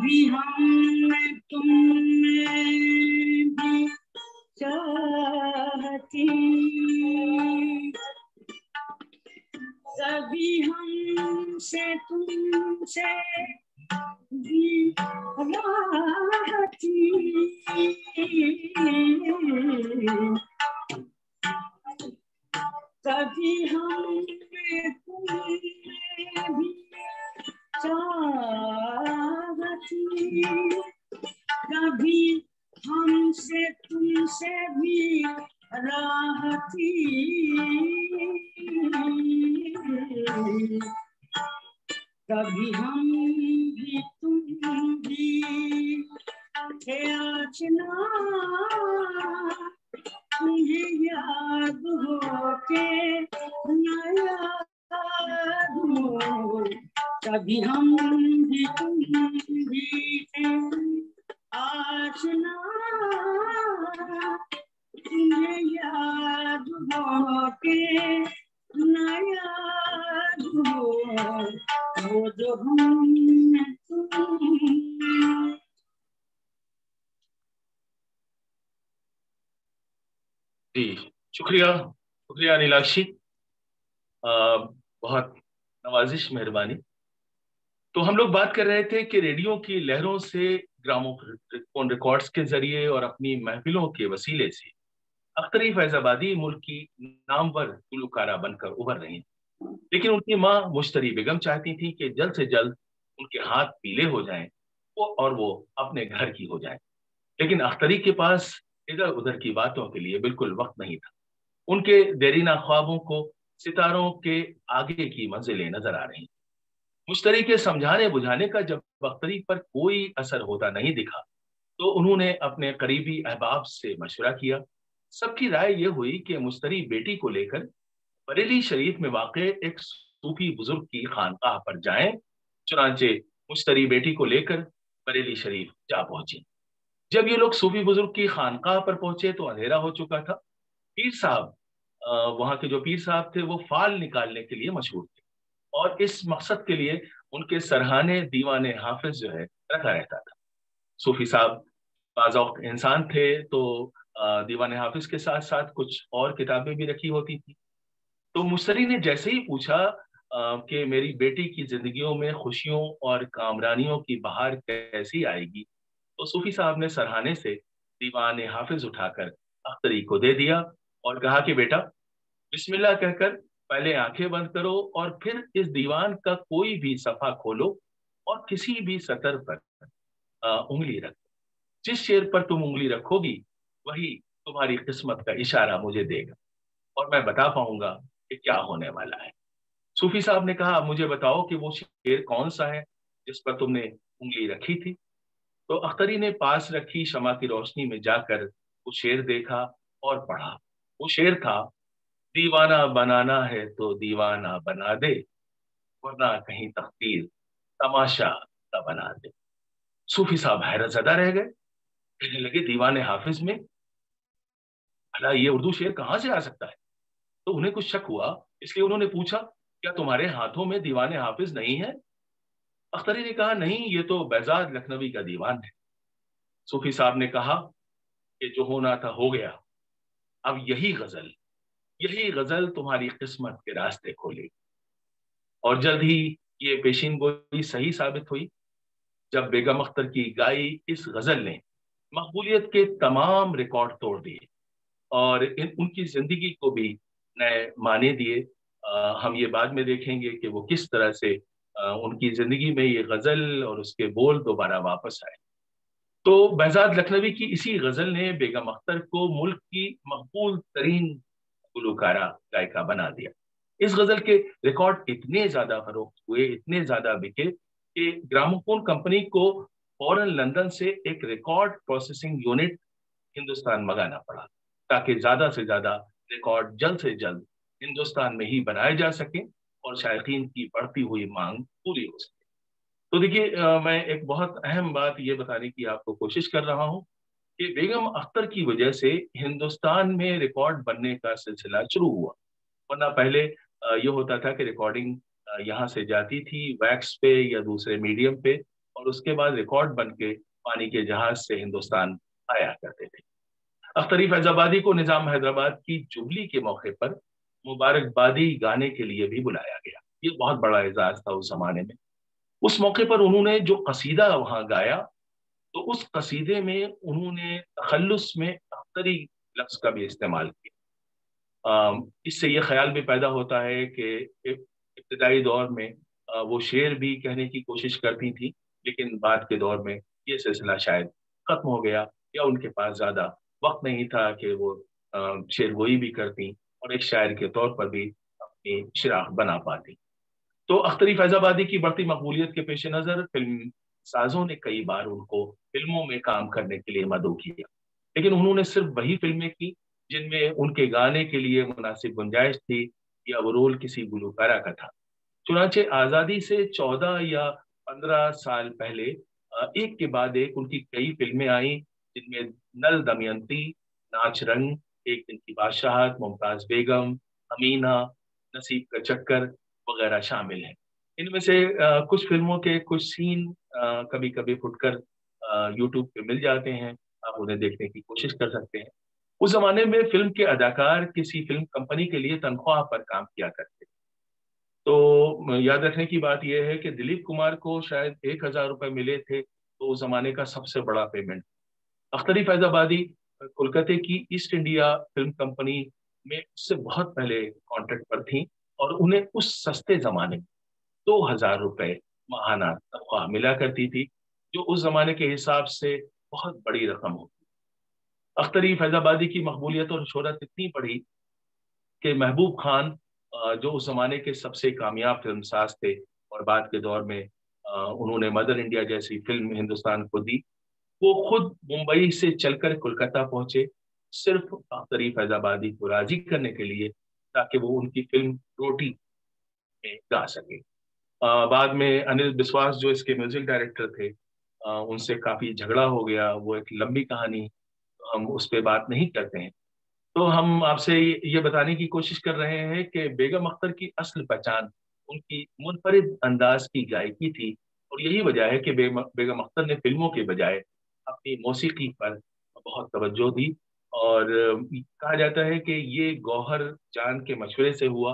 कभी हमने तुमने भी चाहती, कभी हमसे तुमसे भी राहती, कभी हमने तुमने भी चाहती, कभी हमसे तुमसे भी राहती, कभी हम भी तुम भी थे आचना, तुम्हें याद हो के ना याद हो, कभी हम भी तुम भी थे आचना, तुम्हें याद हो के ना याद हो, वो जो हमने तुम। जी शुक्रिया, शुक्रिया नीलाक्षी, बहुत नवाजिश, मेहरबानी। तो हम लोग बात कर रहे थे कि रेडियो की लहरों से, ग्रामोफोन रिकॉर्ड्स के जरिए और अपनी महफिलों के वसीले से अख्तरी फैजाबादी मुल्क की नामवर गुलकारा बनकर उभर रही हैं। लेकिन उनकी माँ मुश्तरी बेगम चाहती थी कि जल्द से जल्द उनके हाथ पीले हो जाएं और वो अपने घर की हो जाएं। लेकिन अख्तरी के पास इधर उधर की बातों के लिए बिल्कुल वक्त नहीं था। उनके देरीना ख्वाबों को सितारों के आगे की मंजिलें नजर आ रही। मुश्तरी के समझाने बुझाने का जब अख्तरी पर कोई असर होता नहीं दिखा तो उन्होंने अपने करीबी अहबाब से मशवरा किया। सबकी राय यह हुई कि मुश्तरी बेटी को लेकर बरेली शरीफ में वाक़ एक सूफी बुजुर्ग की खानकाह पर जाएं। चुनांचे मुश्तरी बेटी को लेकर बरेली शरीफ जा पहुंची। जब ये लोग सूफी बुजुर्ग की खानकाह पर पहुंचे तो अंधेरा हो चुका था। पीर साहब, वहां के जो पीर साहब थे वो फाल निकालने के लिए मशहूर थे और इस मकसद के लिए उनके सरहाने दीवाने हाफिज जो है रखा रहता था। सूफी साहब बाज़ौक़ इंसान थे तो दीवाने हाफिज के साथ साथ कुछ और किताबें भी रखी होती थी। तो मुश्तरी ने जैसे ही पूछा कि मेरी बेटी की जिंदगियों में खुशियों और कामरानियों की बहार कैसी आएगी, तो सूफी साहब ने सरहाने से दीवान हाफिज उठाकर अख्तरी को दे दिया और कहा कि बेटा बिस्मिल्लाह कहकर पहले आंखें बंद करो और फिर इस दीवान का कोई भी सफा खोलो और किसी भी सतर पर उंगली रखो। जिस शेर पर तुम उंगली रखोगी वही तुम्हारी किस्मत का इशारा मुझे देगा और मैं बता पाऊंगा कि क्या होने वाला है। सूफी साहब ने कहा, मुझे बताओ कि वो शेर कौन सा है जिस पर तुमने उंगली रखी थी। तो अख्तरी ने पास रखी शमा की रोशनी में जाकर वो शेर देखा और पढ़ा। वो शेर था, दीवाना बनाना है तो दीवाना बना दे, वरना कहीं तकदीर तमाशा न बना दे। सूफी साहब हैरत ज़दा रह गए, कहने लगे दीवाने हाफिज में भला ये उर्दू शेर कहाँ से आ सकता है। तो उन्हें कुछ शक हुआ, इसलिए उन्होंने पूछा, क्या तुम्हारे हाथों में दीवाने हाफिज नहीं है? अख्तरी ने कहा, नहीं, ये तो बेजाद लखनवी का दीवान है। सूफी साहब ने कहा कि जो होना था हो गया, अब यही गजल तुम्हारी किस्मत के रास्ते खोलेगी। और जल्द ही ये पेशीन गोई सही साबित हुई जब बेगम अख्तर की गाई इस गजल ने मकबूलियत के तमाम रिकॉर्ड तोड़ दिए और उनकी जिंदगी को भी नए माने दिए। हम ये बाद में देखेंगे कि वो किस तरह से उनकी जिंदगी में ये गजल और उसके बोल दोबारा वापस आए। तो बेजाद लखनवी की इसी गजल ने बेगम अख्तर को मुल्क की मकबूल तरीन गुलकारा गायिका बना दिया। इस गजल के रिकॉर्ड इतने ज्यादा फरोख्त हुए, इतने ज्यादा बिके कि ग्रामोफोन कंपनी को फौरन लंदन से एक रिकॉर्ड प्रोसेसिंग यूनिट हिंदुस्तान मंगाना पड़ा ताकि ज्यादा से ज्यादा रिकॉर्ड जल्द से जल्द हिंदुस्तान में ही बनाए जा सके और शायकीन की बढ़ती हुई मांग पूरी हो सके। तो देखिए, मैं एक बहुत अहम बात ये बताने की आपको कोशिश कर रहा हूँ कि बेगम अख्तर की वजह से हिंदुस्तान में रिकॉर्ड बनने का सिलसिला शुरू हुआ। वरना पहले ये होता था कि रिकॉर्डिंग यहाँ से जाती थी वैक्स पे या दूसरे मीडियम पे और उसके बाद रिकॉर्ड बन के पानी के जहाज से हिंदुस्तान आया करते थे। अख्तरी फैजाबादी को निजाम हैदराबाद की जुबली के मौके पर मुबारकबादी गाने के लिए भी बुलाया गया। ये बहुत बड़ा एजाज था उस जमाने में। उस मौके पर उन्होंने जो कसीदा वहां गाया, तो उस कसीदे में उन्होंने तखल्लुस में अख्तरी लफ्ज का भी इस्तेमाल किया। इससे ये ख्याल भी पैदा होता है कि इब्तदाई दौर में वो शेर भी कहने की कोशिश करती थी, लेकिन बाद के दौर में ये सिलसिला शायद खत्म हो गया, या उनके पास ज्यादा वक्त नहीं था कि वो शेर गोई भी करती और एक शायर के तौर पर भी अपनी शिराख बना पाती। तो अख्तरी फैजाबादी की बढ़ती मकबूलियत के पेश नज़र फिल्म साजों ने कई बार उनको फिल्मों में काम करने के लिए मदऊ किया, लेकिन उन्होंने सिर्फ वही फिल्में की जिनमें उनके गाने के लिए मुनासिब गुंजाइश थी या वो रोल किसी गुलकारा का था। चुनाचे आज़ादी से 14 या 15 साल पहले एक के बाद एक उनकी कई फिल्में आई, जिनमें नल दमयंती, नाच रंग, एक दिन की बादशाहत, मुमताज बेगम, अमीना, नसीब का चक्कर वगैरह शामिल हैं। इनमें से कुछ फिल्मों के कुछ सीन कभी कभी फुटकर यूट्यूब पे मिल जाते हैं, आप उन्हें देखने की कोशिश कर सकते हैं। उस जमाने में फिल्म के अदाकार किसी फिल्म कंपनी के लिए तनख्वाह पर काम किया करते थे। तो याद रखने की बात यह है कि दिलीप कुमार को शायद 1000 रुपए मिले थे, तो उस जमाने का सबसे बड़ा पेमेंट। अख्तरी फैजाबादी कोलकाता की ईस्ट इंडिया फिल्म कंपनी में उससे बहुत पहले कॉन्ट्रैक्ट पर थी और उन्हें उस सस्ते जमाने 2000 रुपए माहाना तनख्वाह मिला करती थी, जो उस जमाने के हिसाब से बहुत बड़ी रकम होती। अख्तरी फैजाबादी की मकबूलियत और शोहरत इतनी बढ़ी कि महबूब खान, जो उस जमाने के सबसे कामयाब फिल्मसाज थे और बाद के दौर में उन्होंने मदर इंडिया जैसी फिल्म हिंदुस्तान को दी, वो खुद मुंबई से चलकर कोलकाता पहुंचे सिर्फ अख्तरी फैजाबादी को राजी करने के लिए, ताकि वो उनकी फिल्म रोटी में गा सके। बाद में अनिल बिस्वास जो इसके म्यूजिक डायरेक्टर थे, उनसे काफी झगड़ा हो गया। वो एक लंबी कहानी, हम उस पर बात नहीं करते हैं। तो हम आपसे ये बताने की कोशिश कर रहे हैं कि बेगम अख्तर की असल पहचान उनकी मुनफरिद अंदाज की गायकी थी, और यही वजह है कि बेगम अख्तर ने फिल्मों के बजाय अपनी मौसीकी पर बहुत तवज्जो दी। और कहा जाता है कि ये गौहर जान के मशवरे से हुआ।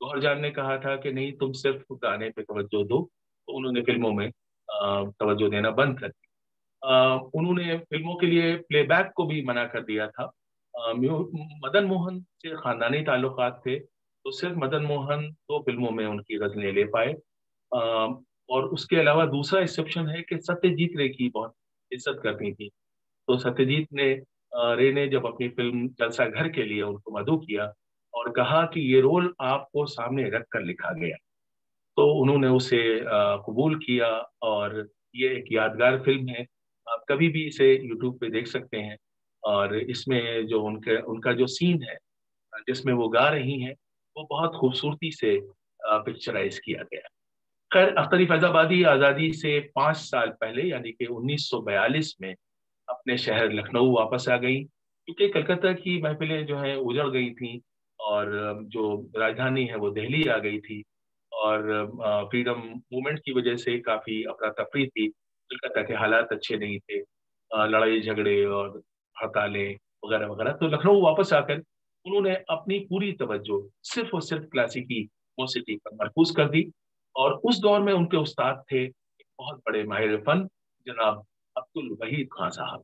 गौहर जान ने कहा था कि नहीं, तुम सिर्फ गाने पे तवज्जो दो, तो उन्होंने फिल्मों में तवज्जो देना बंद कर दी। उन्होंने फिल्मों के लिए प्लेबैक को भी मना कर दिया था। मदन मोहन से खानदानी ताल्लुकात थे, तो सिर्फ मदन मोहन 2 फिल्मों में उनकी गजलें ले पाए। और उसके अलावा दूसरा एक्सेप्शन है कि सत्यजीत रे की बहुत इज्जत करती थी। तो सत्यजीत रे ने जब अपनी फिल्म जलसा घर के लिए उनको मदऊ किया और कहा कि ये रोल आपको सामने रख कर लिखा गया, तो उन्होंने उसे कबूल किया। और ये एक यादगार फिल्म है, आप कभी भी इसे यूट्यूब पे देख सकते हैं। और इसमें जो उनका जो सीन है जिसमें वो गा रही हैं, वो बहुत खूबसूरती से पिक्चराइज किया गया। खैर, अख्तरी फैजाबादी आज़ादी से 5 साल पहले यानी कि 1942 में अपने शहर लखनऊ वापस आ गई, क्योंकि कलकत्ता की महफिलें जो है उजड़ गई थी और जो राजधानी है वो दिल्ली आ गई थी। और फ्रीडम मूवमेंट की वजह से काफ़ी अफरा तफरी थी, कलकत्ता के हालात अच्छे नहीं थे, लड़ाई झगड़े और हड़तालें वगैरह वगैरह। तो लखनऊ वापस आकर उन्होंने अपनी पूरी तवज्जो सिर्फ और सिर्फ क्लासिकी मौसीकी पर मरकूज कर दी। और उस दौर में उनके उस्ताद थे एक बहुत बड़े माहिर फन जनाब अब्दुल वहीद खान साहब,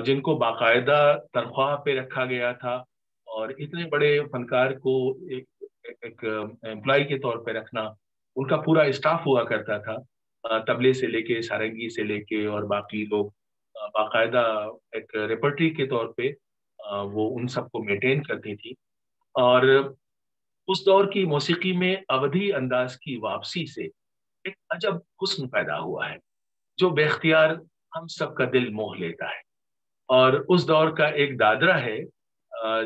जिनको बाकायदा तनख्वाह पे रखा गया था। और इतने बड़े फनकार को एक एम्प्लॉय के तौर पे रखना, उनका पूरा स्टाफ हुआ करता था, तबले से लेके सारंगी से लेके और बाकी लोग बाकायदा एक रेपर्टरी के तौर पे वो उन सबको मेंटेन करती थी। और उस दौर की मौसीकी में अवधी अंदाज की वापसी से एक अजब हुस्न पैदा हुआ है, जो बेख्तियार हम सबका दिल मोह लेता है। और उस दौर का एक दादरा है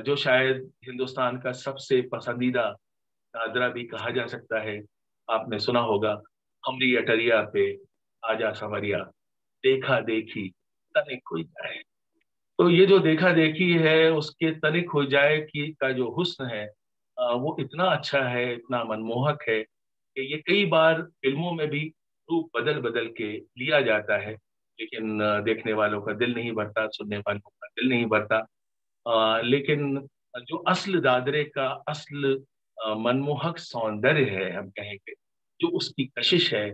जो शायद हिंदुस्तान का सबसे पसंदीदा दादरा भी कहा जा सकता है। आपने सुना होगा, हमरी अटरिया पे आजा संवरिया, देखा देखी तनिक हो जाए। तो ये जो देखा देखी है, उसके तनिक हो जाए की का जो हुस्न है वो इतना अच्छा है, इतना मनमोहक है कि ये कई बार फिल्मों में भी रूप बदल बदल के लिया जाता है, लेकिन देखने वालों का दिल नहीं भरता, सुनने वालों का दिल नहीं भरता। लेकिन जो असल दादरे का असल मनमोहक सौंदर्य है, हम कहेंगे, जो उसकी कशिश है,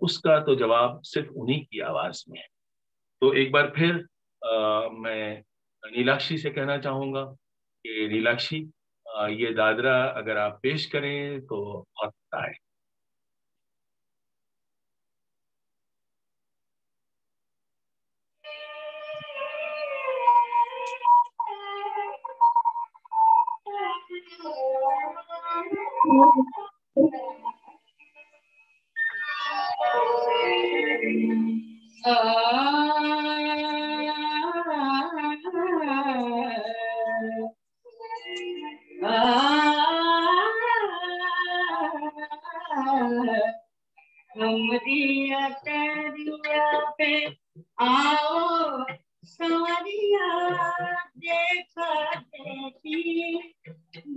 उसका तो जवाब सिर्फ उन्हीं की आवाज में है। तो एक बार फिर मैं नीलाक्षी से कहना चाहूंगा कि नीलाक्षी, ये दादरा अगर आप पेश करें तो बहुत अच्छा है। हमरिया तेरिया पे आओ सारिया देखा देखी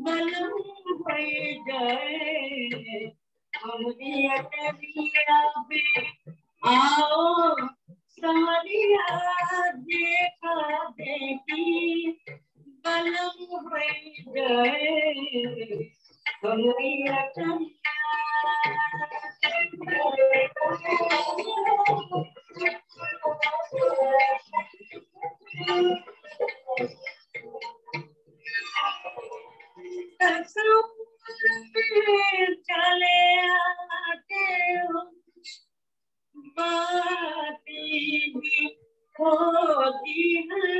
बलम भई जाए। हमरिया तेरिया पे आओ सारिया देखा देखी बलम भई जाए। हमरिया तेरिया चले आते हो बातें भी होती है,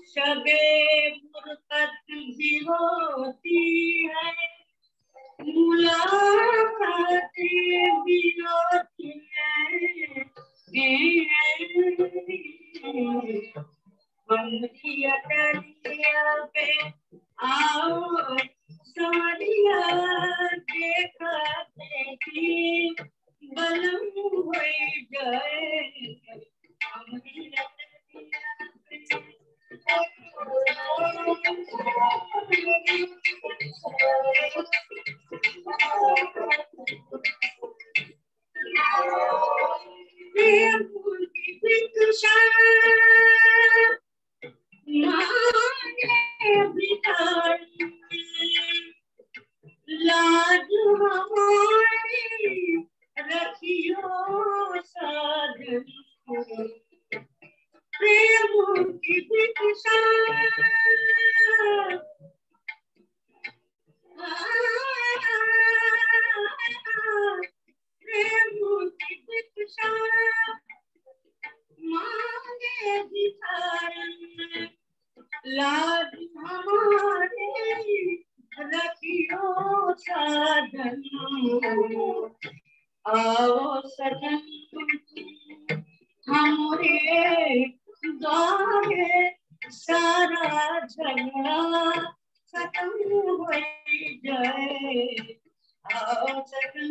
शबे फुर्सत भी होती है, मुलाकातें भी होती है। हमरिया तेरिया पे आओ सारिया देखा देखी बलम होई जाए। हमरिया तेरिया पे लाज हमारी रखियो साधन, प्रेम की भिक्षा प्रेम की भिक्षा मांगे भिखारन, लाज हमारी रखियो साधन। आओ सजन हमरे द्वारे सारा झगड़ा खत्म हो जाए। आओ सजन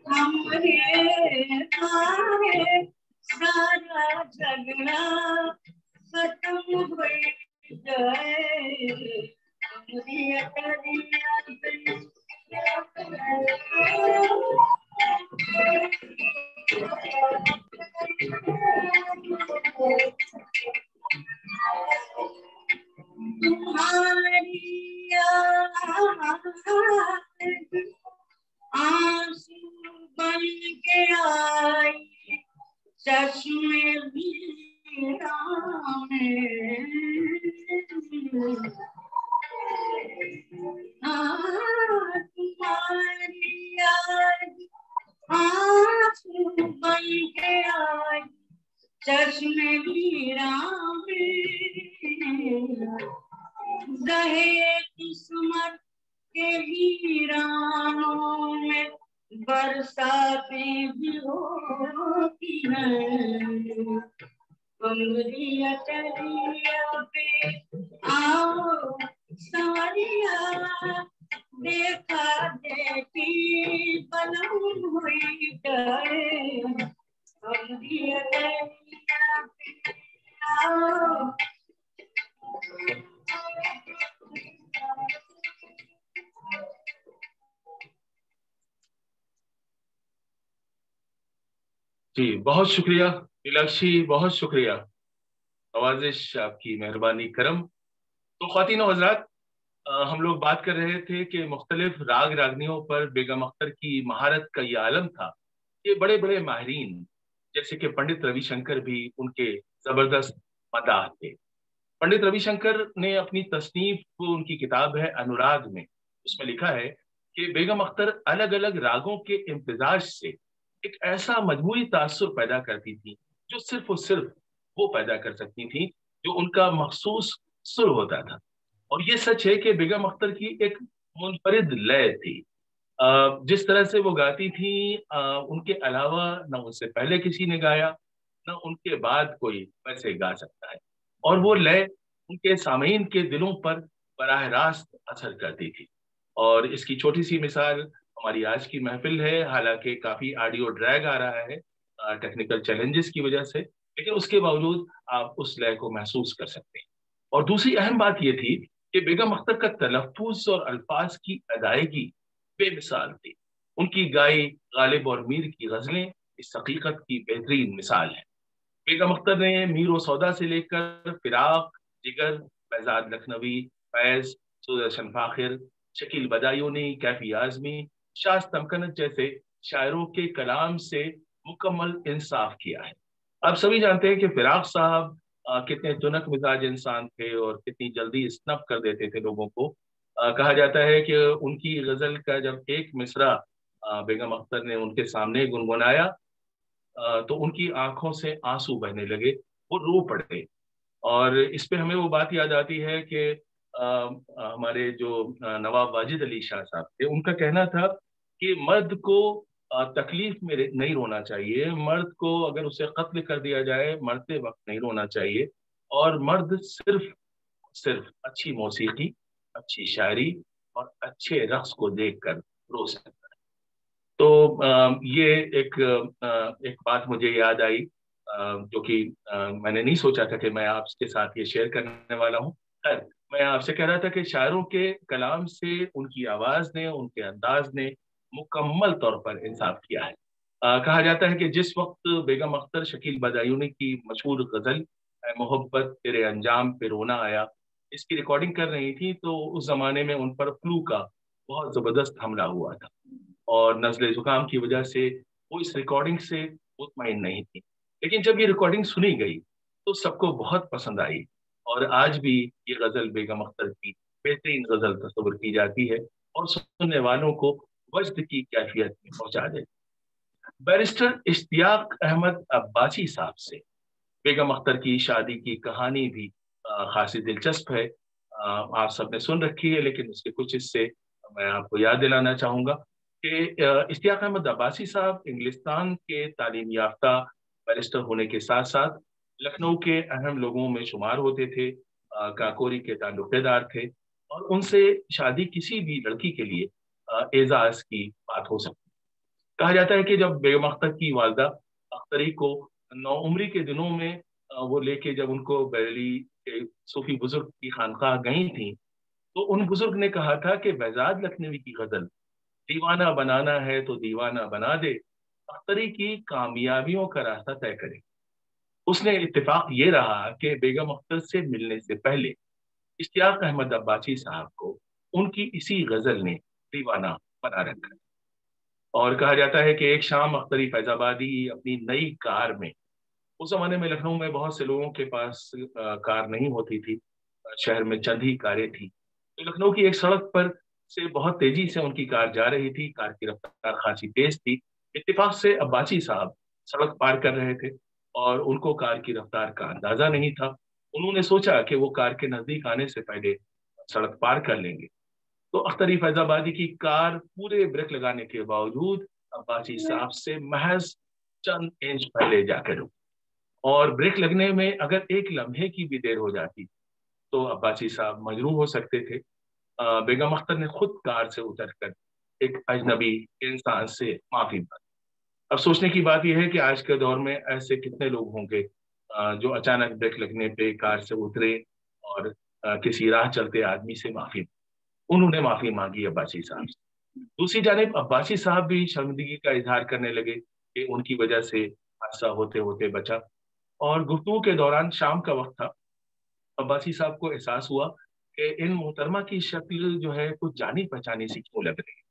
हमरे द्वारे सारा झगड़ा खत्म हो जाए। हमरिया तेरिया पे तुम्हारी आंसू बन के आई चश्मे मीरा में, तुम्हारी आंसू बन के आई चश्मे मीरा में, गहे किस्मत के वीरानों में बरसातें भी होती हैं। हमरिया तेरिया पे आओ सारिया देखा देखी बलम हुई जाए। हमरिया तेरिया पे आओ जी बहुत शुक्रिया नीलाक्षी, बहुत शुक्रिया, नवाजिश आपकी, मेहरबानी करम। तो ख्वातीन और हज़रात, हम लोग बात कर रहे थे कि मुख्तलिफ राग रागनियों पर बेगम अख्तर की महारत का ये आलम था। ये बड़े बड़े माहिरीन जैसे कि पंडित रविशंकर भी उनके जबरदस्त मदाह थे। पंडित रविशंकर ने अपनी तसनीफ को, उनकी किताब है अनुराग में, उसमें लिखा है कि बेगम अख्तर अलग अलग रागों के इम्तिजाज से एक ऐसा मजमूई तासुर पैदा करती थी जो सिर्फ और सिर्फ वो पैदा कर सकती थी, जो उनका मखसूस सुर होता था। और ये सच है कि बेगम अख्तर की एक मुनफरिद लय थी। जिस तरह से वो गाती थी, उनके अलावा न उनसे पहले किसी ने गाया, न उनके बाद कोई वैसे गा सकता है। और वो लय उनके सामीन के दिलों पर बराह रास्त असर करती थी। और इसकी छोटी सी मिसाल हमारी आज की महफिल है। हालांकि काफी ऑडियो ड्रैग आ रहा है टेक्निकल चैलेंजेस की वजह से, लेकिन उसके बावजूद आप उस लय को महसूस कर सकते हैं। और दूसरी अहम बात यह थी कि बेगम अख्तर का तलफ्फुज़ और अल्फाज की अदायगी बेमिसाल थी। उनकी गाई गालिब और मीर की गजलें इस हकीकत की बेहतरीन मिसाल है। बेगम अख्तर ने मीर व सौदा से लेकर फिराक, जिगर, फैजाद लखनवी, फैज, सुदर्शन फाखिर, शकील बदायूनी, कैफी आजमी, शाह तमकनत जैसे शायरों के कलाम से मुकम्मल इंसाफ किया है। आप सभी जानते हैं कि फिराक साहब कितने तुनक मिजाज इंसान थे और कितनी जल्दी स्नब कर देते थे लोगों को। कहा जाता है कि उनकी गजल का जब एक मिसरा बेगम अख्तर ने उनके सामने गुनगुनाया तो उनकी आंखों से आंसू बहने लगे, वो रो पड़े। और इस पे हमें वो बात याद आती है कि हमारे जो नवाब वाजिद अली शाह साहब थे, उनका कहना था कि मर्द को तकलीफ में नहीं रोना चाहिए, मर्द को अगर उसे कत्ल कर दिया जाए मरते वक्त नहीं रोना चाहिए, और मर्द सिर्फ सिर्फ अच्छी मौसीकी, अच्छी शायरी और अच्छे रक्स को देखकर रो सकता है। तो ये एक बात मुझे याद आई जो कि मैंने नहीं सोचा था कि मैं आपके साथ ये शेयर करने वाला हूँ। खैर, मैं आपसे कह रहा था कि शायरों के कलाम से उनकी आवाज ने, उनके अंदाज ने मुकम्मल तौर पर इंसाफ किया है। कहा जाता है कि जिस वक्त बेगम अख्तर शकील बदायूनी की मशहूर गजल मोहब्बत तेरे अंजाम पे रोना आया, इसकी रिकॉर्डिंग कर रही थी, तो उस जमाने में उन पर फ्लू का बहुत जबरदस्त हमला हुआ था और नज़ले जुकाम की वजह से वो इस रिकॉर्डिंग से मुतमईन नहीं थी। लेकिन जब ये रिकॉर्डिंग सुनी गई तो सबको बहुत पसंद आई और आज भी ये गजल बेगम अख्तर की बेहतरीन गजल तस्वर की जाती है और सुनने वालों को वज्द की कैफियत में पहुंचा देती। बैरिस्टर इश्तियाक अहमद अब्बासी साहब से बेगम अख्तर की शादी की कहानी भी खासी दिलचस्प है। आप सबने सुन रखी है, लेकिन उसके कुछ हिस्से मैं आपको याद दिलाना चाहूंगा कि इश्तियाक अहमद अब्बासी साहब इंग्लिस्तान के तालीम याफ्ता बैरिस्टर होने के साथ साथ लखनऊ के अहम लोगों में शुमार होते थे, काकोरी के ताल्लुकेदार थे और उनसे शादी किसी भी लड़की के लिए एजाज की बात हो सकती। कहा जाता है कि जब बेगम अख्तर की वालदा अख्तरी को नौउम्री के दिनों में वो लेके जब उनको बरेली के सूफी बुजुर्ग की खानकाह गई थी, तो उन बुजुर्ग ने कहा था कि बेजाद लखनवी की गजल दीवाना बनाना है तो दीवाना बना दे, अख्तरी की कामयाबियों का रास्ता तय करे। उसने इत्तेफाक ये रहा कि बेगम अख्तर से मिलने से पहले इश्तियाक अहमद अब्बासी साहब को उनकी इसी गजल ने दीवाना बना रखा। और कहा जाता है कि एक शाम अख्तरी फैजाबादी अपनी नई कार में, उस जमाने में लखनऊ में बहुत से लोगों के पास कार नहीं होती थी, शहर में चंद ही कारें थी, तो लखनऊ की एक सड़क पर से बहुत तेजी से उनकी कार जा रही थी। कार की रफ्तार खासी तेज थी। इत्तेफाक से अब्बासी साहब सड़क पार कर रहे थे और उनको कार की रफ्तार का अंदाजा नहीं था। उन्होंने सोचा कि वो कार के नजदीक आने से पहले सड़क पार कर लेंगे, तो अख्तरी फैजाबादी की कार पूरे ब्रेक लगाने के बावजूद अब्बासी साहब से महज चंद इंच पहले जाकर रुकी और ब्रेक लगने में अगर एक लम्हे की भी देर हो जाती तो अब्बासी साहब मजरूह हो सकते थे। बेगम अख्तर ने खुद कार से उतरकर एक अजनबी इंसान से माफी मांगी। अब सोचने की बात यह है कि आज के दौर में ऐसे कितने लोग होंगे जो अचानक ब्रेक लगने पे कार से उतरे और किसी राह चलते आदमी से माफी। उन्होंने माफी मांगी अब्बासी साहब से। दूसरी जानिब अब्बासी साहब भी शर्मिंदगी का इजहार करने लगे कि उनकी वजह से हादसा होते होते बचा। और गुफ्तगू के दौरान शाम का वक्त था, अब्बासी साहब को एहसास हुआ कि इन मोहतरमा की शक्ल जो है कुछ जानी पहचानी सी क्यों लग रही है।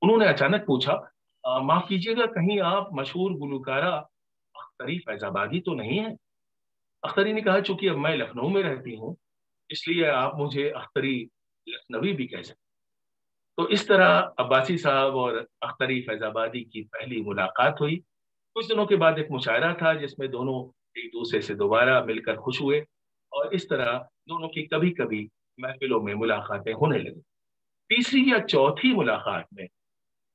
उन्होंने अचानक पूछा, माफ कीजिएगा, कहीं आप मशहूर गुलकारा अख्तरी फैजाबादी तो नहीं है? अख्तरी ने कहा, चूंकि अब मैं लखनऊ में रहती हूँ इसलिए आप मुझे अख्तरी लखनवी भी कह सकते। तो इस तरह अब्बासी साहब और अख्तरी फैजाबादी की पहली मुलाकात हुई। कुछ दिनों के बाद एक मुशायरा था जिसमें दोनों एक दूसरे से दोबारा मिलकर खुश हुए और इस तरह दोनों की कभी कभी महफिलों में मुलाकातें होने लगी। तीसरी या चौथी मुलाकात में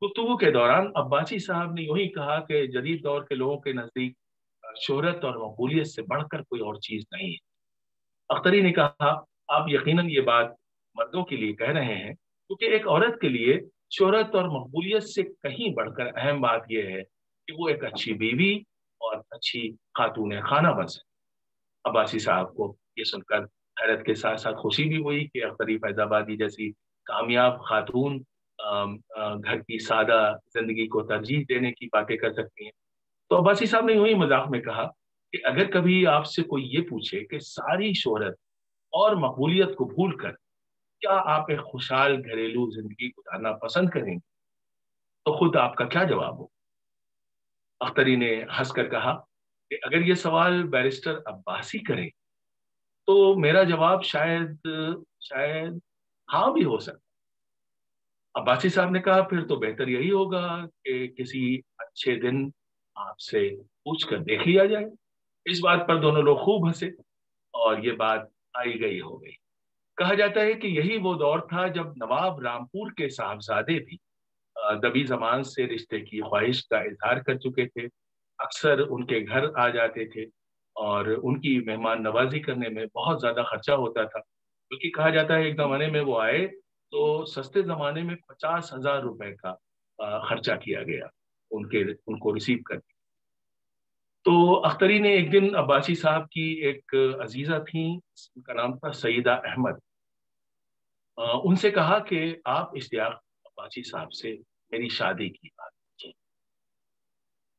गुफ्तगू के दौरान अब्बासी साहब ने यूं ही कहा कि जदीद दौर के लोगों के नजदीक शोहरत और मकबूलियत से बढ़कर कोई और चीज नहीं है। अख्तरी ने कहा, आप यकीनन ये बात मर्दों के लिए कह रहे हैं, क्योंकि एक औरत के लिए शोहरत और मकबूलियत से कहीं बढ़कर अहम बात यह है कि वो एक अच्छी बीवी और अच्छी खातून खाना बन सके। अब्बासी साहब को ये सुनकर हैरत के साथ साथ खुशी भी हुई कि अख्तरी फैजाबादी जैसी कामयाब खातून घर की सादा जिंदगी को तरजीह देने की बातें कर सकती हैं। तो अब्बासी साहब ने यूं ही मजाक में कहा कि अगर कभी आपसे कोई ये पूछे कि सारी शोहरत और मकबूलियत को भूलकर क्या आप एक खुशहाल घरेलू जिंदगी गुजारना पसंद करेंगे, तो खुद आपका क्या जवाब हो? अख्तरी ने हंसकर कहा कि अगर ये सवाल बैरिस्टर अब्बासी करे तो मेरा जवाब शायद हाँ भी हो सकता। अब्बासी साहब ने कहा, फिर तो बेहतर यही होगा कि किसी अच्छे दिन आपसे पूछ कर देख लिया जाए। इस बात पर दोनों लोग खूब हंसे और ये बात आई गई हो गई। कहा जाता है कि यही वो दौर था जब नवाब रामपुर के साहबजादे भी दबी जमान से रिश्ते की ख्वाहिश का इजहार कर चुके थे। अक्सर उनके घर आ जाते थे और उनकी मेहमान नवाजी करने में बहुत ज्यादा खर्चा होता था, क्योंकि कहा जाता है एक जमाने में वो आए तो सस्ते जमाने में 50,000 रुपए का खर्चा किया गया उनको रिसीव करने। तो अख्तरी ने एक दिन अब्बासी साहब की एक अजीजा थी, उनका नाम था सईदा अहमद, उनसे कहा कि आप इश्तियाक अब्बासी साहब से मेरी शादी की बात कीजिए।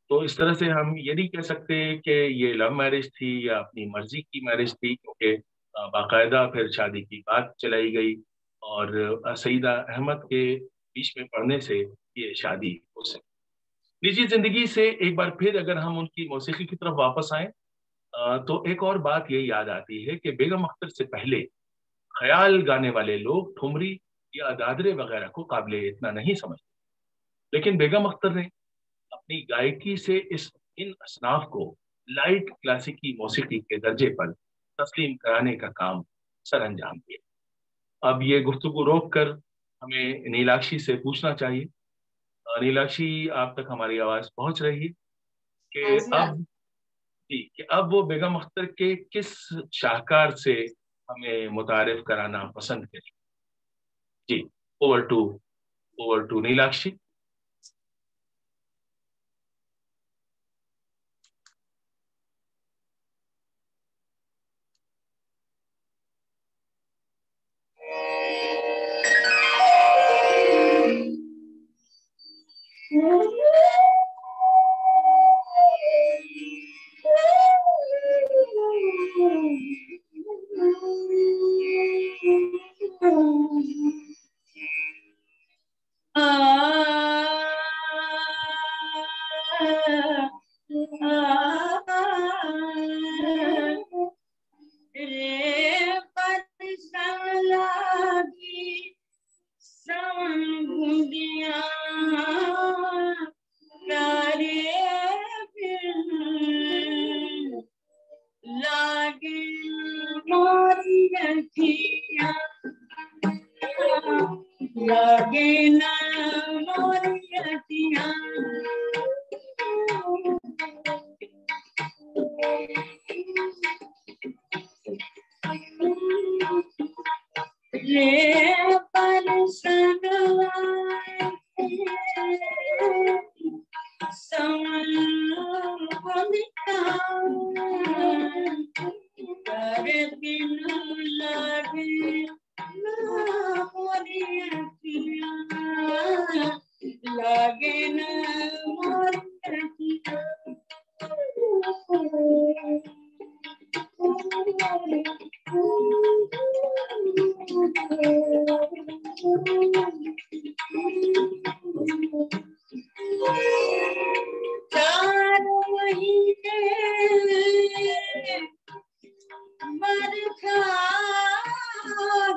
तो इस तरह से हम ये नहीं कह सकते कि ये लव मैरिज थी या अपनी मर्जी की मैरिज थी, क्योंकि बाकायदा फिर शादी की बात चलाई गई और सईदा अहमद के बीच में पड़ने से ये शादी हो सकी। निजी जिंदगी से एक बार फिर अगर हम उनकी मौसीकी की तरफ वापस आए तो एक और बात ये याद आती है कि बेगम अख्तर से पहले ख्याल गाने वाले लोग ठुमरी या दादरे वगैरह को काबिले इतना नहीं समझते, लेकिन बेगम अख्तर ने अपनी गायकी से इन असनाफ को लाइट क्लासिकी मौसीकी के दर्जे पर तस्लीम कराने का काम सर अंजाम दिया। अब ये गुफ्तगू रोक कर हमें नीलाक्षी से पूछना चाहिए, नीलाक्षी आप तक हमारी आवाज पहुंच रही है कि अब वो बेगम अख्तर के किस शाहकार से हमें मुतारिफ कराना पसंद करें? जी, ओवर टू नीलाक्षी। चार महीने मर खा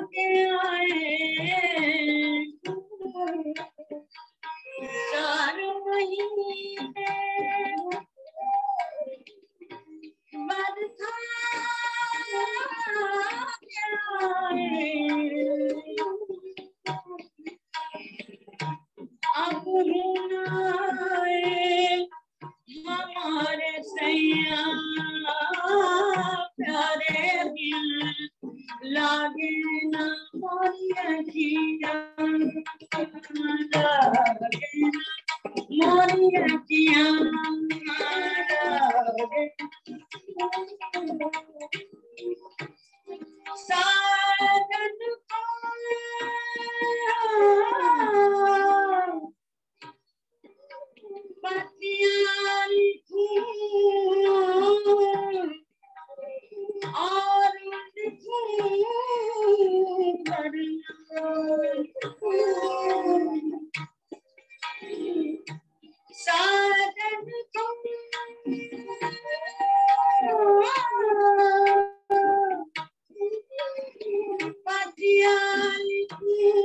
के आए, 4 महीने मर खा के आए, अब रुलाए हमारे सैया प्यारे दिल, लागे ना मोरी अखियाँ, लागे ना मोरी अखियाँ, लागे साजन को पतियाँ लिखूं और लिखूं साजन को पतियाँ लिखूं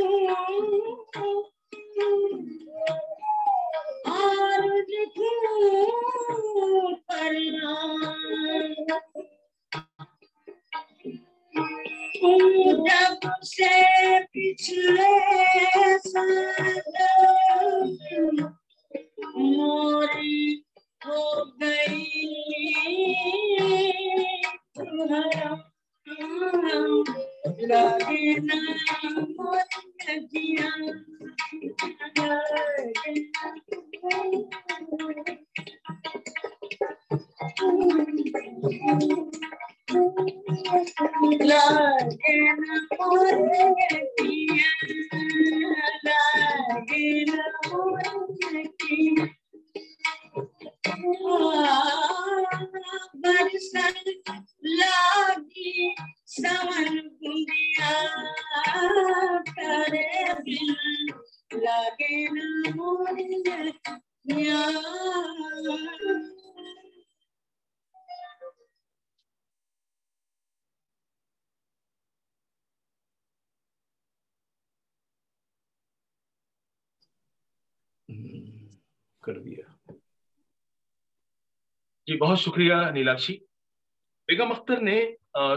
और लिखूं परिणाम, जब से पिछले साल मोरी हो गई तुम्हारा, लागे ना मोरी अखियाँ, लागे ना मोरी अखियाँ, लागे ना मोरी अखियाँ, बरसत लागी सावन बुंदिया करे दिल, लागे ना मोरी अखियाँ। कर दिया। जी बहुत शुक्रिया नीलाक्षी। बेगम अख्तर ने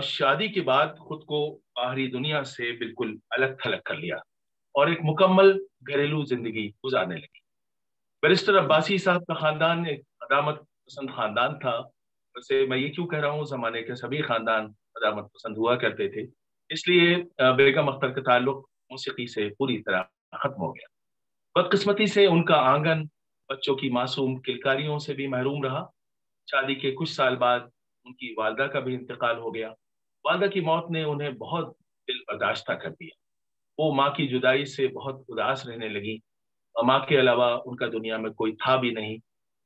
शादी के बाद खुद को बाहरी दुनिया से बिल्कुल अलग थलग कर लिया और एक मुकम्मल घरेलू जिंदगी गुजारने लगी। बैरिस्टर अब्बासी साहब का खानदान एक अदामत पसंद खानदान था। वैसे मैं ये क्यों कह रहा हूँ, जमाने के सभी खानदान अदामत पसंद हुआ करते थे, इसलिए बेगम अख्तर का ताल्लुक मौसीकी से पूरी तरह खत्म हो गया। बदकिस्मती से उनका आंगन बच्चों की मासूम किलकारियों से भी महरूम रहा। शादी के कुछ साल बाद उनकी वालदा का भी इंतकाल हो गया। वालदा की मौत ने उन्हें बहुत दिल बर्दाश्त कर दिया। वो माँ की जुदाई से बहुत उदास रहने लगी और माँ के अलावा उनका दुनिया में कोई था भी नहीं।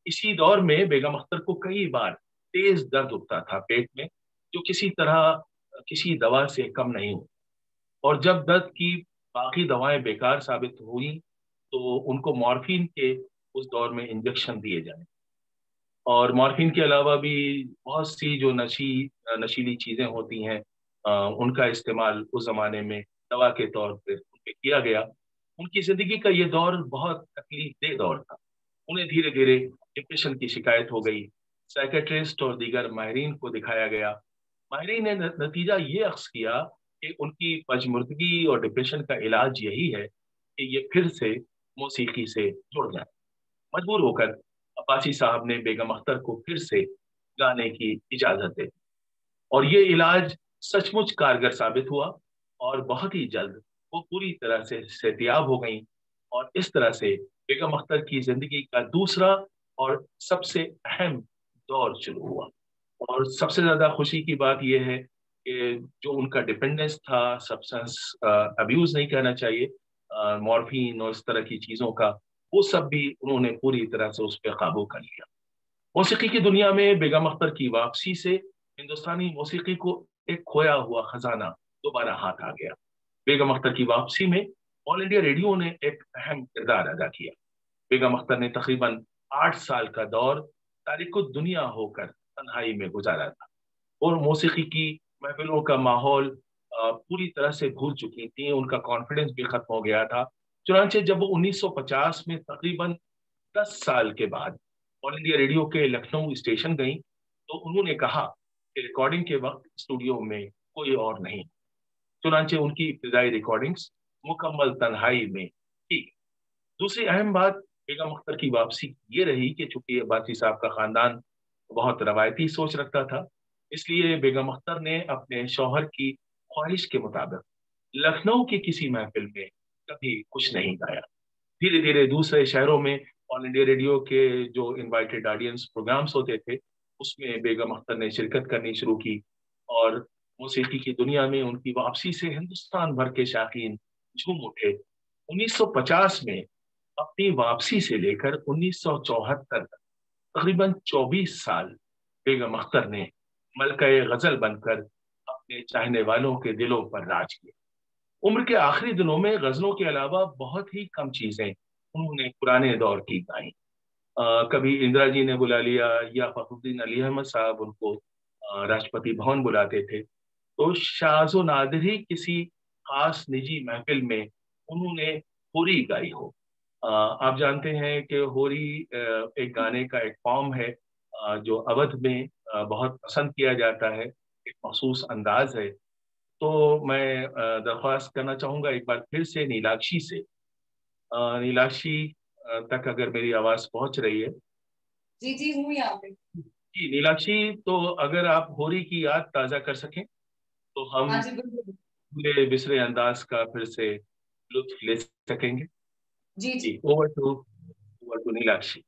इसी दौर में बेगम अख्तर को कई बार तेज दर्द उठता था पेट में, जो किसी तरह किसी दवा से कम नहीं हुआ। और जब दर्द की बाकी दवाएं बेकार साबित हुई तो उनको मॉर्फिन के उस दौर में इंजेक्शन दिए जाने और मॉर्फिन के अलावा भी बहुत सी जो नशीली चीजें होती हैं उनका इस्तेमाल उस जमाने में दवा के तौर पर किया गया। उनकी जिंदगी का ये दौर बहुत तकलीफदेह दौर था। उन्हें धीरे धीरे डिप्रेशन की शिकायत हो गई। साइकेट्रिस्ट और दीगर माहिरीन को दिखाया गया। माहिरीन ने नतीजा ये अख्ज़ किया कि उनकी पजमुर्दगी और डिप्रेशन का इलाज यही है कि ये फिर से मौसीकी से जुड़ जाए। मजबूर होकर अब्बासी साहब ने बेगम अख्तर को फिर से गाने की इजाजत दी और ये इलाज सचमुच कारगर साबित हुआ और बहुत ही जल्द वो पूरी तरह से सेहतियाब हो गई और इस तरह से बेगम अख्तर की जिंदगी का दूसरा और सबसे अहम दौर शुरू हुआ। और सबसे ज्यादा खुशी की बात यह है कि जो उनका डिपेंडेंस था, सब्सटेंस अब्यूज नहीं कहना चाहिए, मॉर्फिन और इस तरह की चीजों का, वो सब भी उन्होंने पूरी तरह से उस पर काबू कर लिया। मौसीकी की दुनिया में बेगम अख्तर की वापसी से हिंदुस्तानी मौसीकी को एक खोया हुआ खजाना दोबारा हाथ आ गया। बेगम अख्तर की वापसी में ऑल इंडिया रेडियो ने एक अहम किरदार अदा किया। बेगम अख्तर ने तकरीबन 8 साल का दौर तारीख़ दुनिया होकर तन्हाई में गुजारा था और मौसीकी की महफिलों का माहौल पूरी तरह से भूल चुकी थी, उनका कॉन्फिडेंस भी खत्म हो गया था। चुनांचे जब वो 1950 में तकरीबन 10 साल के बाद ऑल इंडिया रेडियो के लखनऊ स्टेशन गई तो उन्होंने कहा कि रिकॉर्डिंग के वक्त स्टूडियो में कोई और नहीं। चुनांचे उनकी इब्तिदाई रिकॉर्डिंग्स मुकम्मल तन्हाई में थी। दूसरी अहम बात बेगम अख्तर की वापसी ये रही कि चूंकि अब्बासी साहब का खानदान बहुत रवायती सोच रखता था, इसलिए बेगम अख्तर ने अपने शौहर की ख्वाहिश के मुताबिक लखनऊ की किसी महफिल में कभी कुछ नहीं गाया। धीरे धीरे दूसरे शहरों में ऑल इंडिया रेडियो के जो इनवाइटेड ऑडियंस प्रोग्राम्स होते थे उसमें बेगम अख्तर ने शिरकत करनी शुरू की और मौसीकी की दुनिया में उनकी वापसी से हिंदुस्तान भर के शाकीन झूम उठे। 1950 में अपनी वापसी से लेकर 1974 तक तकरीबन 24 साल बेगम अख्तर ने मलका-ए गजल बनकर अपने चाहने वालों के दिलों पर राज किया। उम्र के आखिरी दिनों में गजलों के अलावा बहुत ही कम चीजें उन्होंने पुराने दौर की गाई। कभी इंदिरा जी ने बुला लिया या फखरुद्दीन अली अहमद साहब उनको राष्ट्रपति भवन बुलाते थे, तो शाज़ो नादिर ही किसी खास निजी महफिल में उन्होंने होरी गाई हो। आप जानते हैं कि होरी एक गाने का एक फॉर्म है जो अवध में बहुत पसंद किया जाता है, एक मखसूस अंदाज है। तो मैं दरख्वास्त करना चाहूँगा एक बार फिर से नीलाक्षी से। नीलाक्षी तक अगर मेरी आवाज़ पहुँच रही है। जी जी हूँ यहाँ पे। जी नीलाक्षी, तो अगर आप होरी की याद ताज़ा कर सकें तो हम हाँ जी बिल्कुल। भूले बिसरे अंदाज का फिर से लुत्फ ले सकेंगे। जी जी। जी ओवर टू नीलाक्षी।